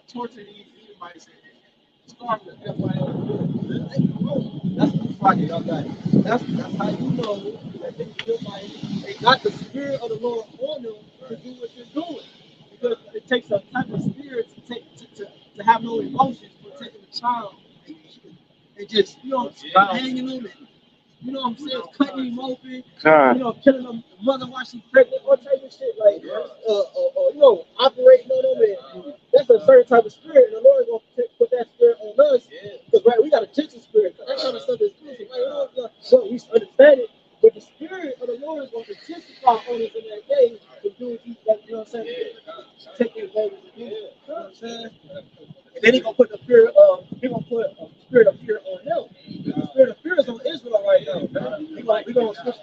torture these Edomites and starve them? That's why y'all got it. That's how you know that they got the spirit of the Lord on them to do what they're doing. Because it takes a type of spirit to have no emotions for taking a child and just hanging them and what I'm saying, cutting him open, killing them, the mother while she's pregnant, all type of shit, like operating on them, and that's a certain type of spirit, and the Lord is gonna put that spirit on us, because we got a gentle spirit, that kind of stuff is exclusive, but we understand it, but the spirit of the Lord is gonna intensify on us in that day to do what you know what I'm saying, take their babies and do it, you know what I'm saying, and then he's gonna put the spirit of, spirit of fear on them. The spirit of fear is on Israel right now. We're going to switch.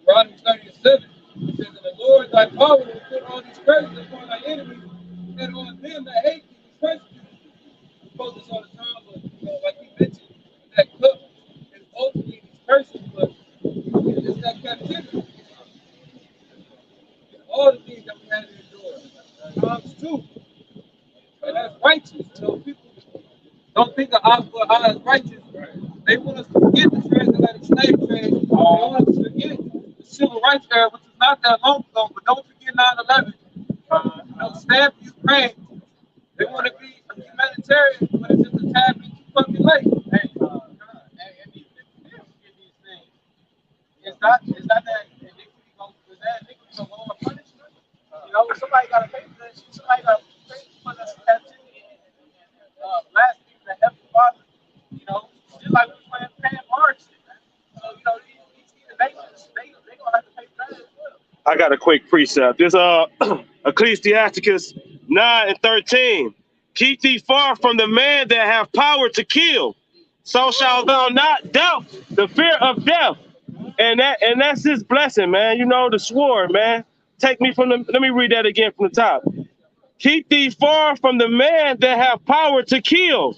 Deuteronomy 30:7. It says, and the Lord thy power will put all these curses upon thy enemies and on them that hate thee and persecute thee. We quote this all the time, but like we mentioned, that cup is ultimately these curses, but it's that captivity. It's all the things that we had to endure. Times 2. And that's righteous. People don't think of Allah as righteous. They want us to forget the transatlantic slave trade. They want us to forget the civil rights era, which is not that long ago, but don't forget 9/11. Stand for Ukraine. They want to be a humanitarian, but it's just a tad bit too fucking late. It's not that iniquity goes, is that iniquity goes on punishment? Somebody got to pay for that shit. Somebody got to pay for this captivity and blasphemy the Heavenly Father. Just like we playing I got a quick precept. There's Ecclesiasticus 9:13. Keep thee far from the man that have power to kill, so shalt thou not doubt the fear of death. And that's his blessing, man. You know, the sword, man. Take me from the. Let me read that again from the top. Keep thee far from the man that have power to kill.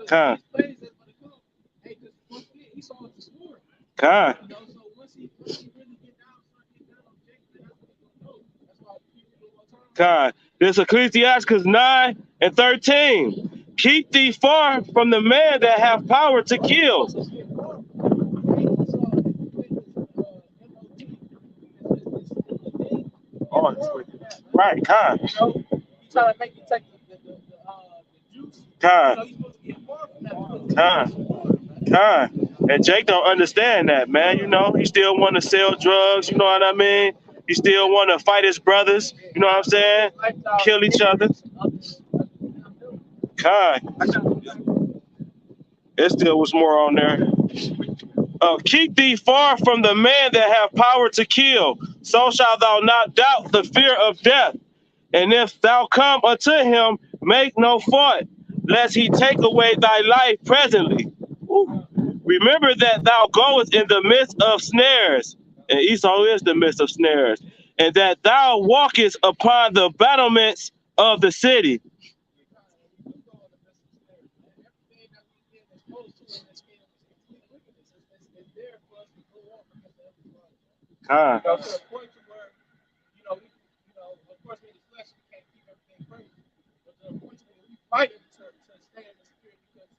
Kind. Kind. God, this Ecclesiasticus 9:13. Keep thee far from the man that have power to kill. Oh, right, God. Trying to make you take the juice. God. God. And Jake don't understand that, man. You know, he still want to sell drugs. You know what I mean? He still want to fight his brothers. You know what I'm saying? Kill each other. God. There still was more on there. Keep thee far from the man that have power to kill, so shalt thou not doubt the fear of death. And if thou come unto him, make no fault, lest he take away thy life presently. Ooh. Remember that thou goest in the midst of snares, and Esau is the midst of snares, and that thou walkest upon the battlements of the city. To the point to where, of course, in the flesh, we can't keep everything perfect. But to the point to where we fight to stay in the spirit because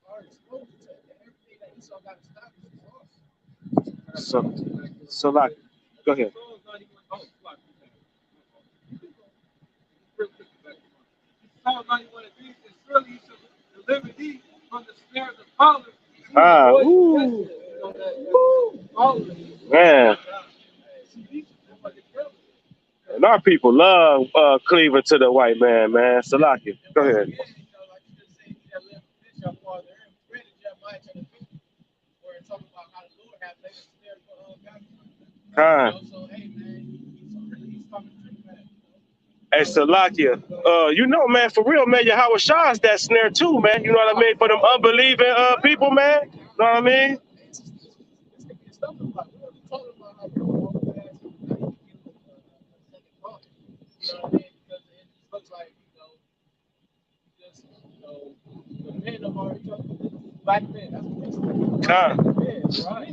our exposure to everything that Esau got established is So like, go ahead. Psalm 91 and 3 says, surely you shall deliver thee from the snares of fowlers. Man. And our people love cleaving to the white man, man. Salaki, go ahead. Hey, Salakia, you know, man, for real, man, YAHAWASHI is that snare too, man. You know what I mean? For them unbelieving people, man. You know what I mean? Black men, that's what makes right.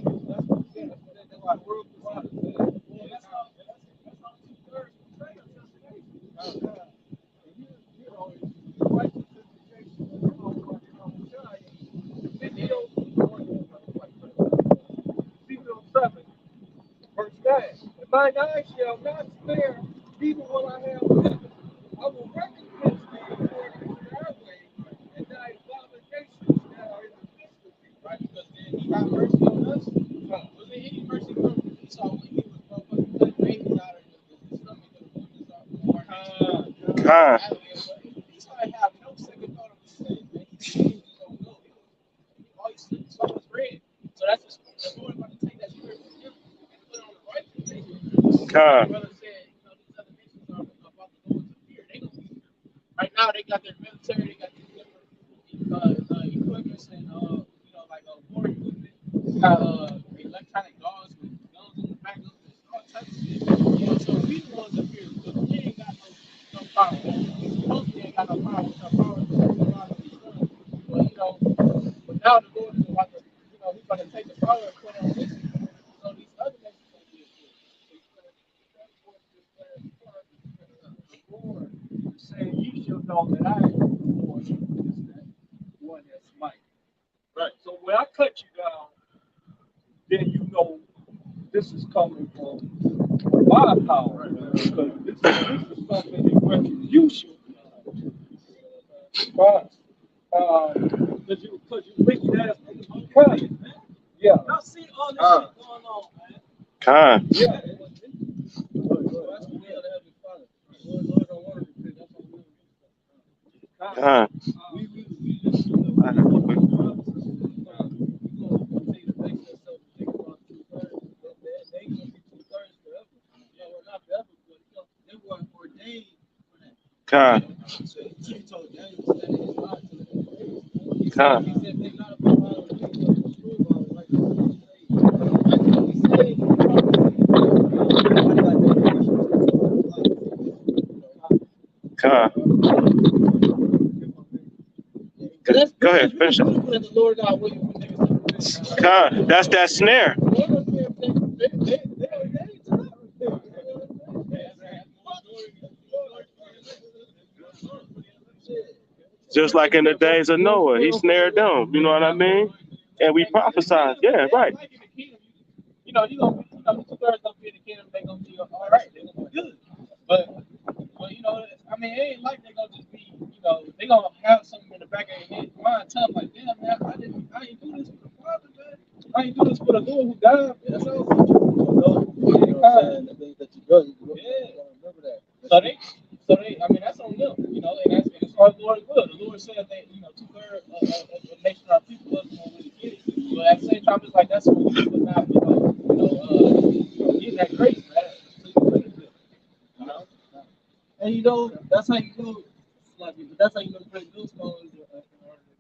Verse 9. And mine eyes shall not spare, even when I have lived. I will recompense thee according to thy way, and thy abominations that are in the midst of thee. Right? Because then he got mercy on us. Was there any mercy from Esau when he was motherfucking cutting babies out of the stomach of the women's arm? Esau have no second thought of his sin, man. He don't know. All he saw was red. So that's the Lord about to take that spirit from him and put on the righteous nation. My brother said, these other nations are about to go into fear. They gonna be fear. Right now, they got their military, they got these different equipments and like war equipment. They got electronic dogs with guns in the back of them, all types of shit. So we the ones up here because we ain't got no power. We supposedly ain't got no power with our power. But now the Lord is about to, he's about to take the power and put it on this. So these other nations don't be the Lord is saying, ye shall know that I am the Lord, is that one that smite. Right. So when I cut you down, then you know this is coming from my power. Because this is something in retribution. Right. Because you wicked ass niggas. Yeah. Y'all see all this shit going on, man. Yeah. Con. Con. Con. Con. Go ahead, finish it. Con. That's that snare. Just like in the days of Noah, he snared them. You know what I mean? And we prophesied. Yeah, right. You know, you gonna two-thirds gonna be in the kingdom, they gonna be all right, they gonna be good. But you know, I mean, it ain't like they gonna just be, you know, they gonna have something in the back of their head, mind, tell them like, damn man, I ain't do this for the Father, man. I ain't do this for the Lord who died. That's all. Remember that. So they, I mean, that's on them, you know, and it's our Lord's will. The Lord said that, you know, two-thirds of the nation are people who don't really get it. But at the same time, it's like that's what we do, but not, getting that grace, man. You know? And you know, that's how you go, but that's how you go to play good songs and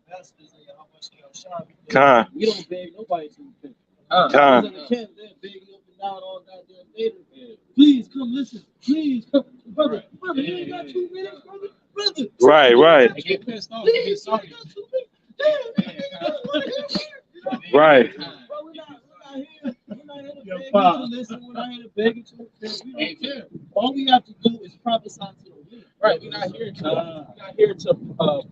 ambassadors and YAHAWASHI. We don't beg nobody to repent. They're begging up and down all goddamn day. Please come listen. Please come. Brother, you ain't got 2 minutes, brother. Right. I get pissed off. Please, you ain't got 2 minutes. Right. We're not here to beg you to listen. We're not here to beg you to repent. We don't care. All we have to do is prophesy to the wind. Right. We're not here to broad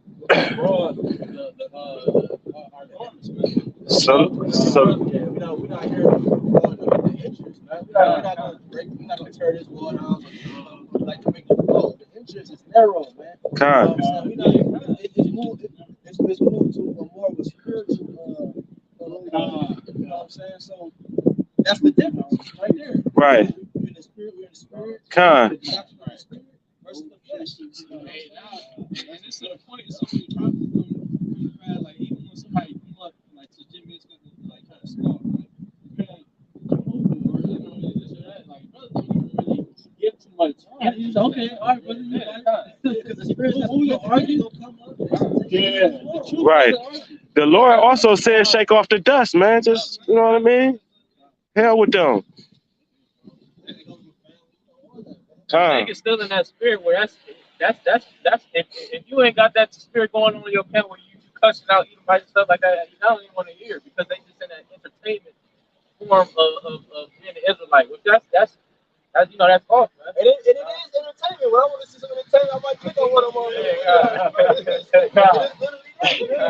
our garments, man. So we're not here to broaden the interest, man. We're not gonna tear this water out like to make it flow. The interest is narrow, man. Con. It's moved to a more of a spiritual you know what I'm saying? So that's the difference right there. Right. We're in the spirit, Con. the doctrine of the spirit versus the flesh. Hey, now, and it's to the point that so many prophets come to like even when somebody come up like to Jimmy, it's gonna like kind of slow, like like brother don't even really give too much time. Yeah, okay, all right, brother, because the spirit that's gonna argue gonna come up. Right. The Lord also said, shake off the dust, man. Just, you know what I mean? Hell with them. Nigga still in that spirit where that's if you ain't got that spirit going on in your camp where you cussing out Edomite and stuff like that, you don't even want to hear because they just in that entertainment form of being an Israelite. Which that's you know, that's off, man. And it is entertainment. When I want to see some entertainment, I might click on one of them.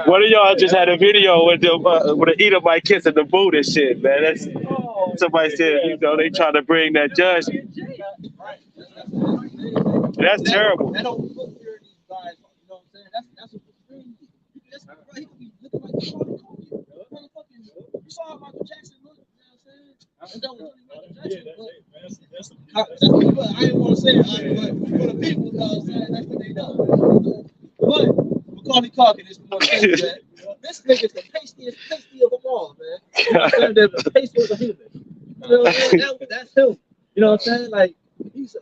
One of y'all just had a video with an Edomite kissing the boot and shit, man. That's somebody said, you know, they trying to bring that judgment. That's terrible. That don't put fear in these guys. You know what I'm saying? That's what crazy. That's right. He could be looking like the motherfucking. You saw how Michael Jackson looked. You know what I'm saying? And that was really Michael Jackson. I didn't want to say it, but for the people, you know what I'm saying? That's what they know. But Macaulay Culkin is more crazy, man. This nigga's the tastiest pasty of them all, man. You know what I'm saying? The taste of the human. You know what I'm saying? That's him. You know what I'm saying? Like, he's a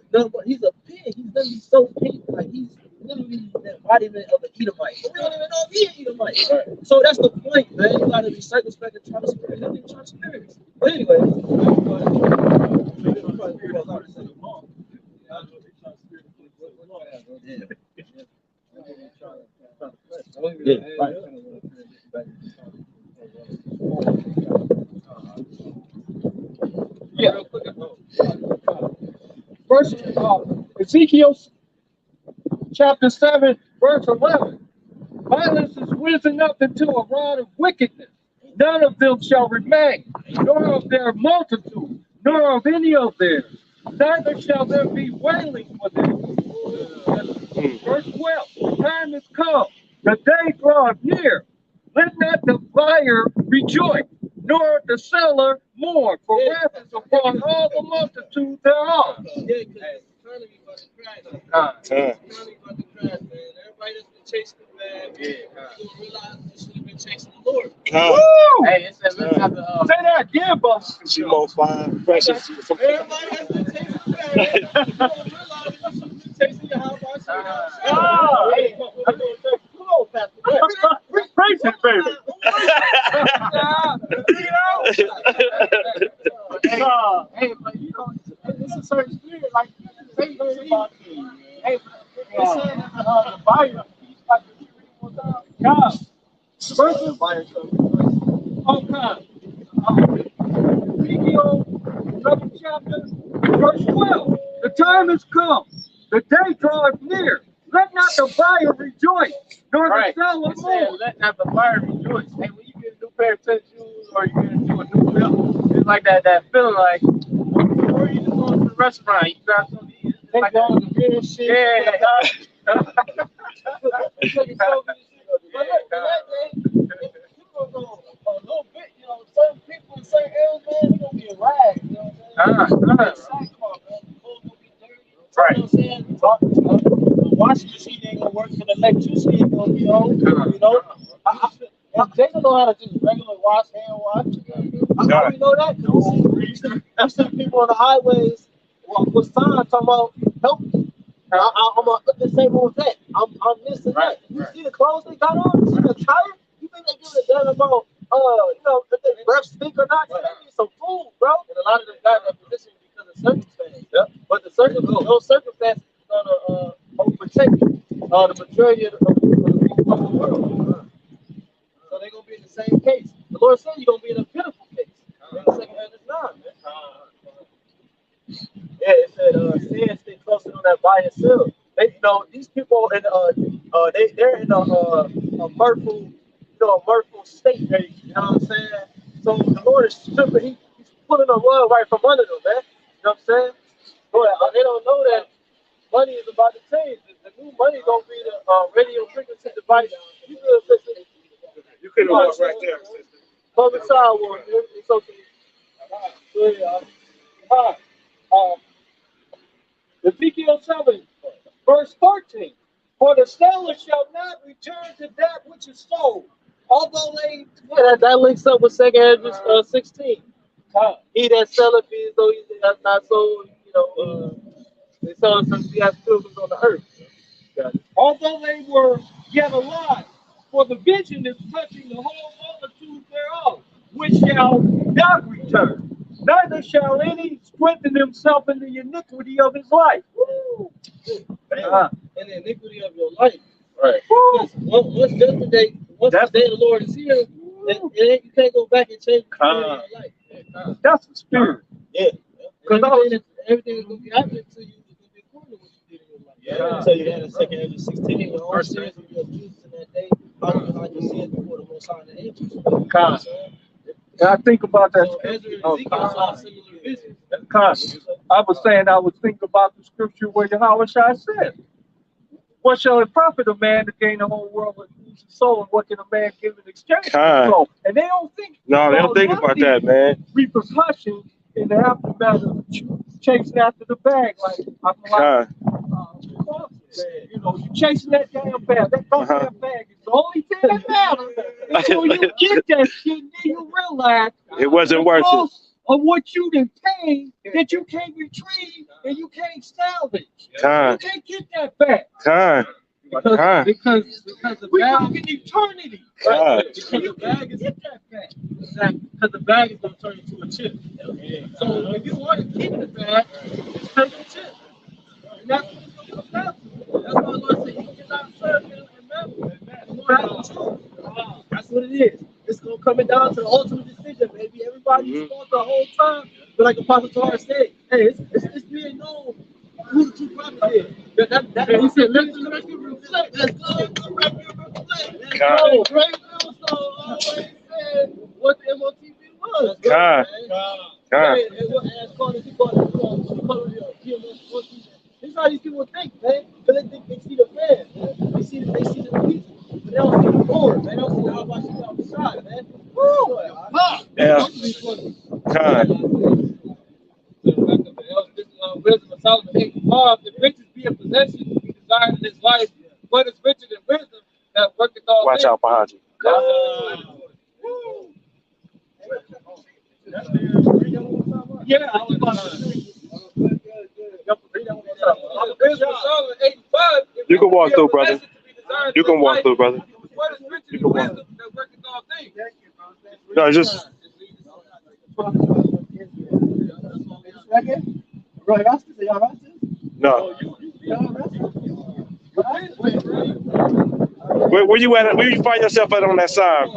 pig. He's literally so pink. Like, he's literally the embodiment of an Edomite. But we don't even know if he's an Edomite. Right. So that's the point, man. You gotta be circumspect and try to spirit. You need to try to spirit. But anyway, Verse Ezekiel chapter 7, verse 11. Violence is risen up into a rod of wickedness. None of them shall remain, nor of their multitude, nor of any of theirs. Neither shall there be wailing for them. Verse 12. The time is come, the day draweth near. Let not the buyer rejoice, nor the seller mourn, for wrath is upon all the multitude thereof. yeah, because it's currently about to crash. It's currently about to crash, man. Everybody that's chasing the bag. Yeah, you're gonna realize you should have been chasing the Lord. Hey, it said let's have the Say that again, boss. She more fine, precious. Everybody has been chasing the bag. You're gonna realize that you should have been chasing YAHWASHI. Hey, I'm gonna take come on, Pastor. Praise it, baby. Hey, but you know, it's a certain spirit, like say about hey, it's saying that the buyer, like God. versus Okay. Ezekiel, 11th chapter, verse 12. The time has come. The day draweth near. Let not the buyer rejoice, nor the seller mourn. let not the buyer rejoice. Hey, when you get a new pair of tennis shoes or you get into a new belt, it's like that feeling like before you just go to the restaurant, you got some of these. It's like that. Shit. Yeah. A little bit, you know, certain people in certain areas, man, they're gonna be a rag, you know what I'm saying? Right. You know what I'm saying? The washing machine ain't gonna work, and the electricity ain't gonna be on, you know? They don't know how to just regular wash, hand wash. How do we know that? Because we see people on the highways with signs talking about help me. I'm gonna put the same on that. I'm this and that. You see the clothes they got on? You see the tire? You think they give a damn about you know, if they breath stink or not? They need some food, bro. And a lot of them got in that position because of circumstance. Yep. But those circumstances is gonna protect the majority of the world. So they're gonna be in the same case. The Lord said you're gonna be in a pitiful case. In the second hand of nine, man. Yeah, it said sin stay closer to that buy and sell. They, you know, these people in they're in a mirthful, a mirthful state. You know what I'm saying? So the Lord is stripping. He's pulling the rug right from under them, man. You know what I'm saying? Boy, they don't know that money is about to change. The new money gonna be the radio frequency device. You could walk right there, sister. Public sidewalk. It's okay. Ezekiel 7, verse 13. For the seller shall not return to that which is sold, although they... Yeah, that links up with 2 Ezra 16. He that selleth me as though he has not sold, you know, they sell us some he has pilgrims on the earth. Although they were yet alive, for the vision is touching the whole multitude thereof, which shall not return. Neither shall any strengthen himself in the iniquity of his life. In the iniquity of your life. Right. Once the day of the Lord is here, you can't go back and change the your life. That's the spirit. Yeah. Because everything is going to be happening to you is going to be according to what you did in your life. Yeah. So you had in 2 Ezra 16, when all sins will be abused in that day, how you see it before the Most High and the angels. And I think about that. So Ezra and Ezekiel saw similar visions. I was thinking about the scripture where YAHWASHI said, what shall it profit a man to gain the whole world and lose his soul? And what can a man give in exchange for his soul? And they don't think. No, they don't think about that, man. Repercussions in the aftermath of chasing after the bag, like you know, you chasing that damn bag. That damn bag is the only thing that matters. Until you get that shit, then you realize it wasn't worth it. Of what you done paid that you can't retrieve and you can't salvage. You can't get that back. Because the bag in eternity. Because the bag is get that back. Exactly. Because the bag is gonna turn into a chip. So if you want to keep the bag, it's take a chip. And that's what it's gonna come down to. That's why the Lord said you cannot serve him and remember. The Lord has to choose. That's what it is. It's gonna come down to the ultimate decision, baby. Everybody's fought the whole time. But like Apostle Torah said, hey, it's being known who the true prophet is. He said, let's go back and reflect. Let's go back and reflect. Let's go. Great Bill said what the MOTV was. This is how these people think, man. But they think they see the man, man. They see the people. But they don't see the Lord, man. They don't see the HAQADASH on the side, man. Woo! Yeah. Wisdom of Solomon 8:5. If riches be a possession, he desired in his life, what is richer than wisdom? watch out behind you. Yeah, I was about to say. You can walk through, brother. You can walk through, brother. You can walk. No, just. No. Where you at? Where you find yourself at on that side?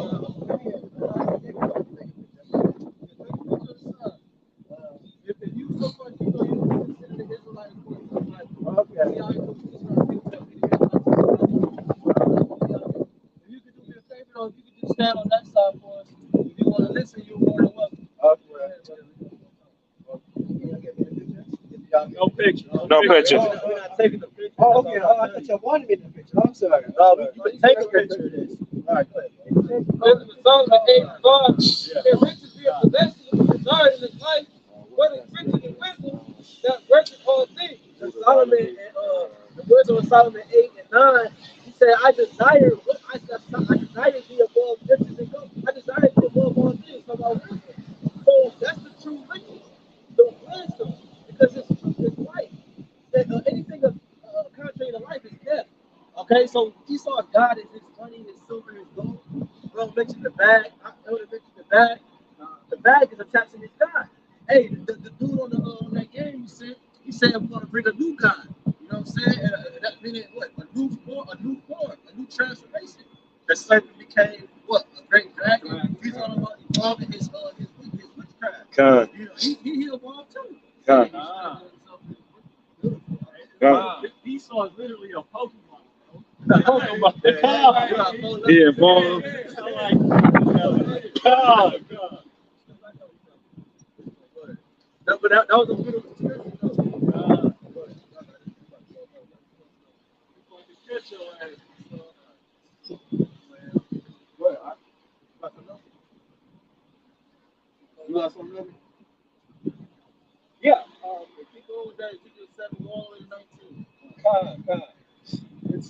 Stand on that side for us. If you want to listen, you're more than welcome. No picture. No picture. We're not taking the picture. Oh, okay. Oh, I thought y'all wanted me in the picture. I'm sorry. We can take a picture of this. All right, go ahead. Listen to Solomon 8 and 5. If riches be a possession of desire in his life, what is riches and wisdom that worketh all things? And Solomon, the wisdom of Solomon 8 and 9, he said, I desire thee above riches and gold. I desire thee above all things. So about wisdom. So that's the true riches, the wisdom, because it's truth, it's life. Anything contrary to life is death. Okay, so Esau God is his money, his silver, his gold. Well, mention the bag. I know to mention the bag. The bag is attached to his God. Hey, the dude on that game, he said we're gonna bring a new God. You know what I'm saying? That meaning what? A new form, a new transformation. The serpent became what? A great dragon. He's all about evolving his witchcraft. God. You know, he evolved too. God. Esau is literally a Pokemon. Yeah, ball. But that was a beautiful description. You got something ready? Yeah. Keep going with that. You just said 1 and 19. It's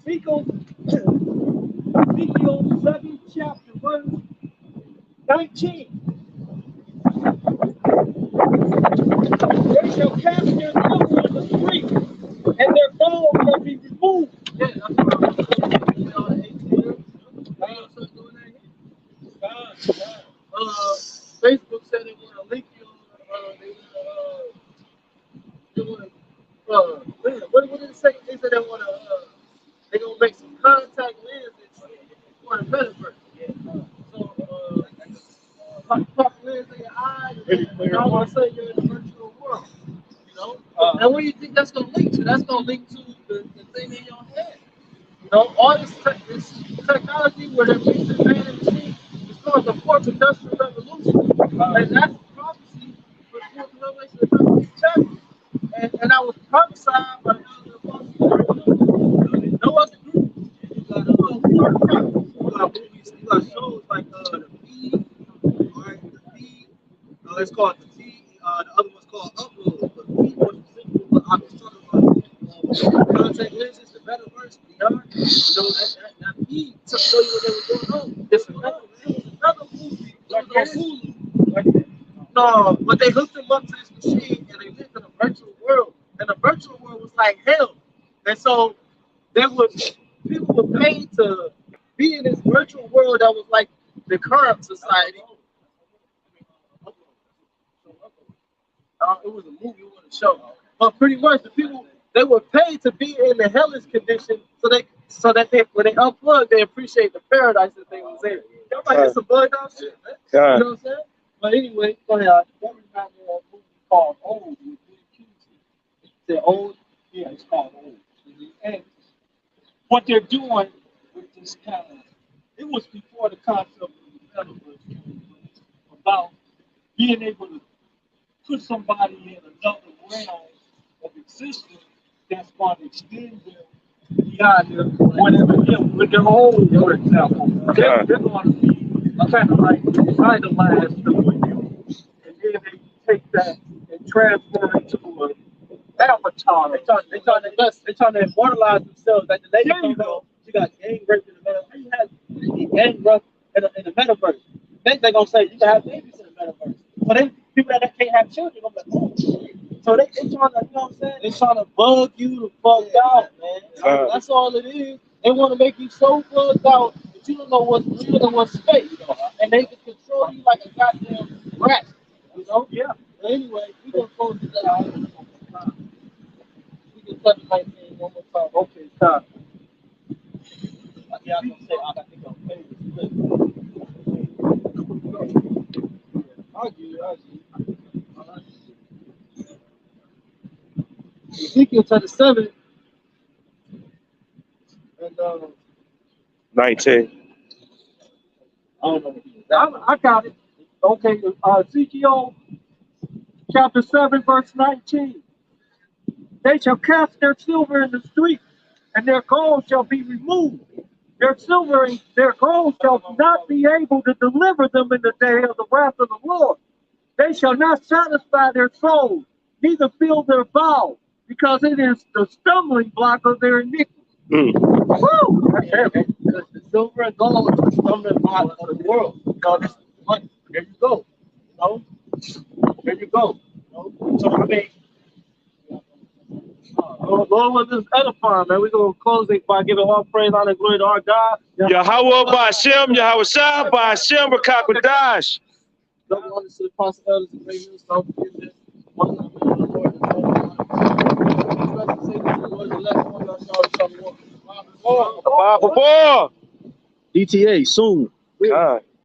Ezekiel 7, chapter 1, 19. They shall cast their filth on the street, and their bones shall be removed. Yeah, that's what I'm Facebook said they want to link you. What did it say? They said they want to. They're gonna make some contact lenses for the metaverse. So, pop lens in your eye, and all of a sudden you're in the virtual world. You know. And what do you think that's gonna link to? That's gonna link to the thing in your head. You know, all this technology where they're making man and machine is called the fourth industrial revolution. And that's prophecy for the fourth revelation of the 13th chapter. And I was prophesied by the apostle. No other group. You got movies, you got shows like the Feed, right? The Feed, it's called the Feed. The other one's called Upload. The Feed was specifically what I was talking about. Contact lenses, the metaverse, VR. You know, that Feed to show you what they were going on. It's another movie. No, but they hooked him up to this machine and they lived in a virtual world. And the virtual world was like hell. And so people were paid to be in this virtual world that was like the current society. It was a movie, it was a show. But pretty much the people, they were paid to be in the hellish condition so that they when they unplug, they appreciate the paradise that they was in. Y'all might get some bugged out shit, man. You know what I'm saying? But anyway, go ahead. That reminds me of a movie called Old with the Old, yeah, it's called Old. And what they're doing with this kind of, it was before the concept of the metaverse about being able to put somebody in another realm of existence that's going to extend them beyond whatever with their own, for example. They're going to be kind of like idolized for you, and then they take that and transform it to an avatar. They're trying to immortalize themselves. Like the lady, you got gang raping. He had be bankrupt in the metaverse. Then they're gonna say you can have babies in the metaverse. But then people that can't have children gonna be like, oh shit. So they trying to, you know what I'm saying? They trying to bug you the fuck out, man. That's all it is. They want to make you so bugged out that you don't know what's real and what's fake, and they can control you like a goddamn rat, you know? Yeah. But anyway, we gonna close this out. We can touch my thing one more time. Okay, stop. Yeah, I'm gonna say I think I'm favorite split. I'll give you. Ezekiel chapter 7 and 19. I don't know. I got it. Okay, Ezekiel chapter 7, verse 19. They shall cast their silver in the street, and their gold shall be removed. Their silver and their gold shall not be able to deliver them in the day of the wrath of the Lord. They shall not satisfy their souls, neither fill their bowels, because it is the stumbling block of their iniquity. Woo! Because the silver and gold is the stumbling block of the world. You know, this is money. There you go. You know? There you go. You know? So I mean, Lord, this edifying, man. We're going to close it by giving all praise, honor, and glory to our God. Yahawah, BAHASHAM, YAHAWASHI, BAHASHAM, HAQADASH. Don't want to see the apostle elders and great news. Don't forget this. Bye for four. DTA soon. God.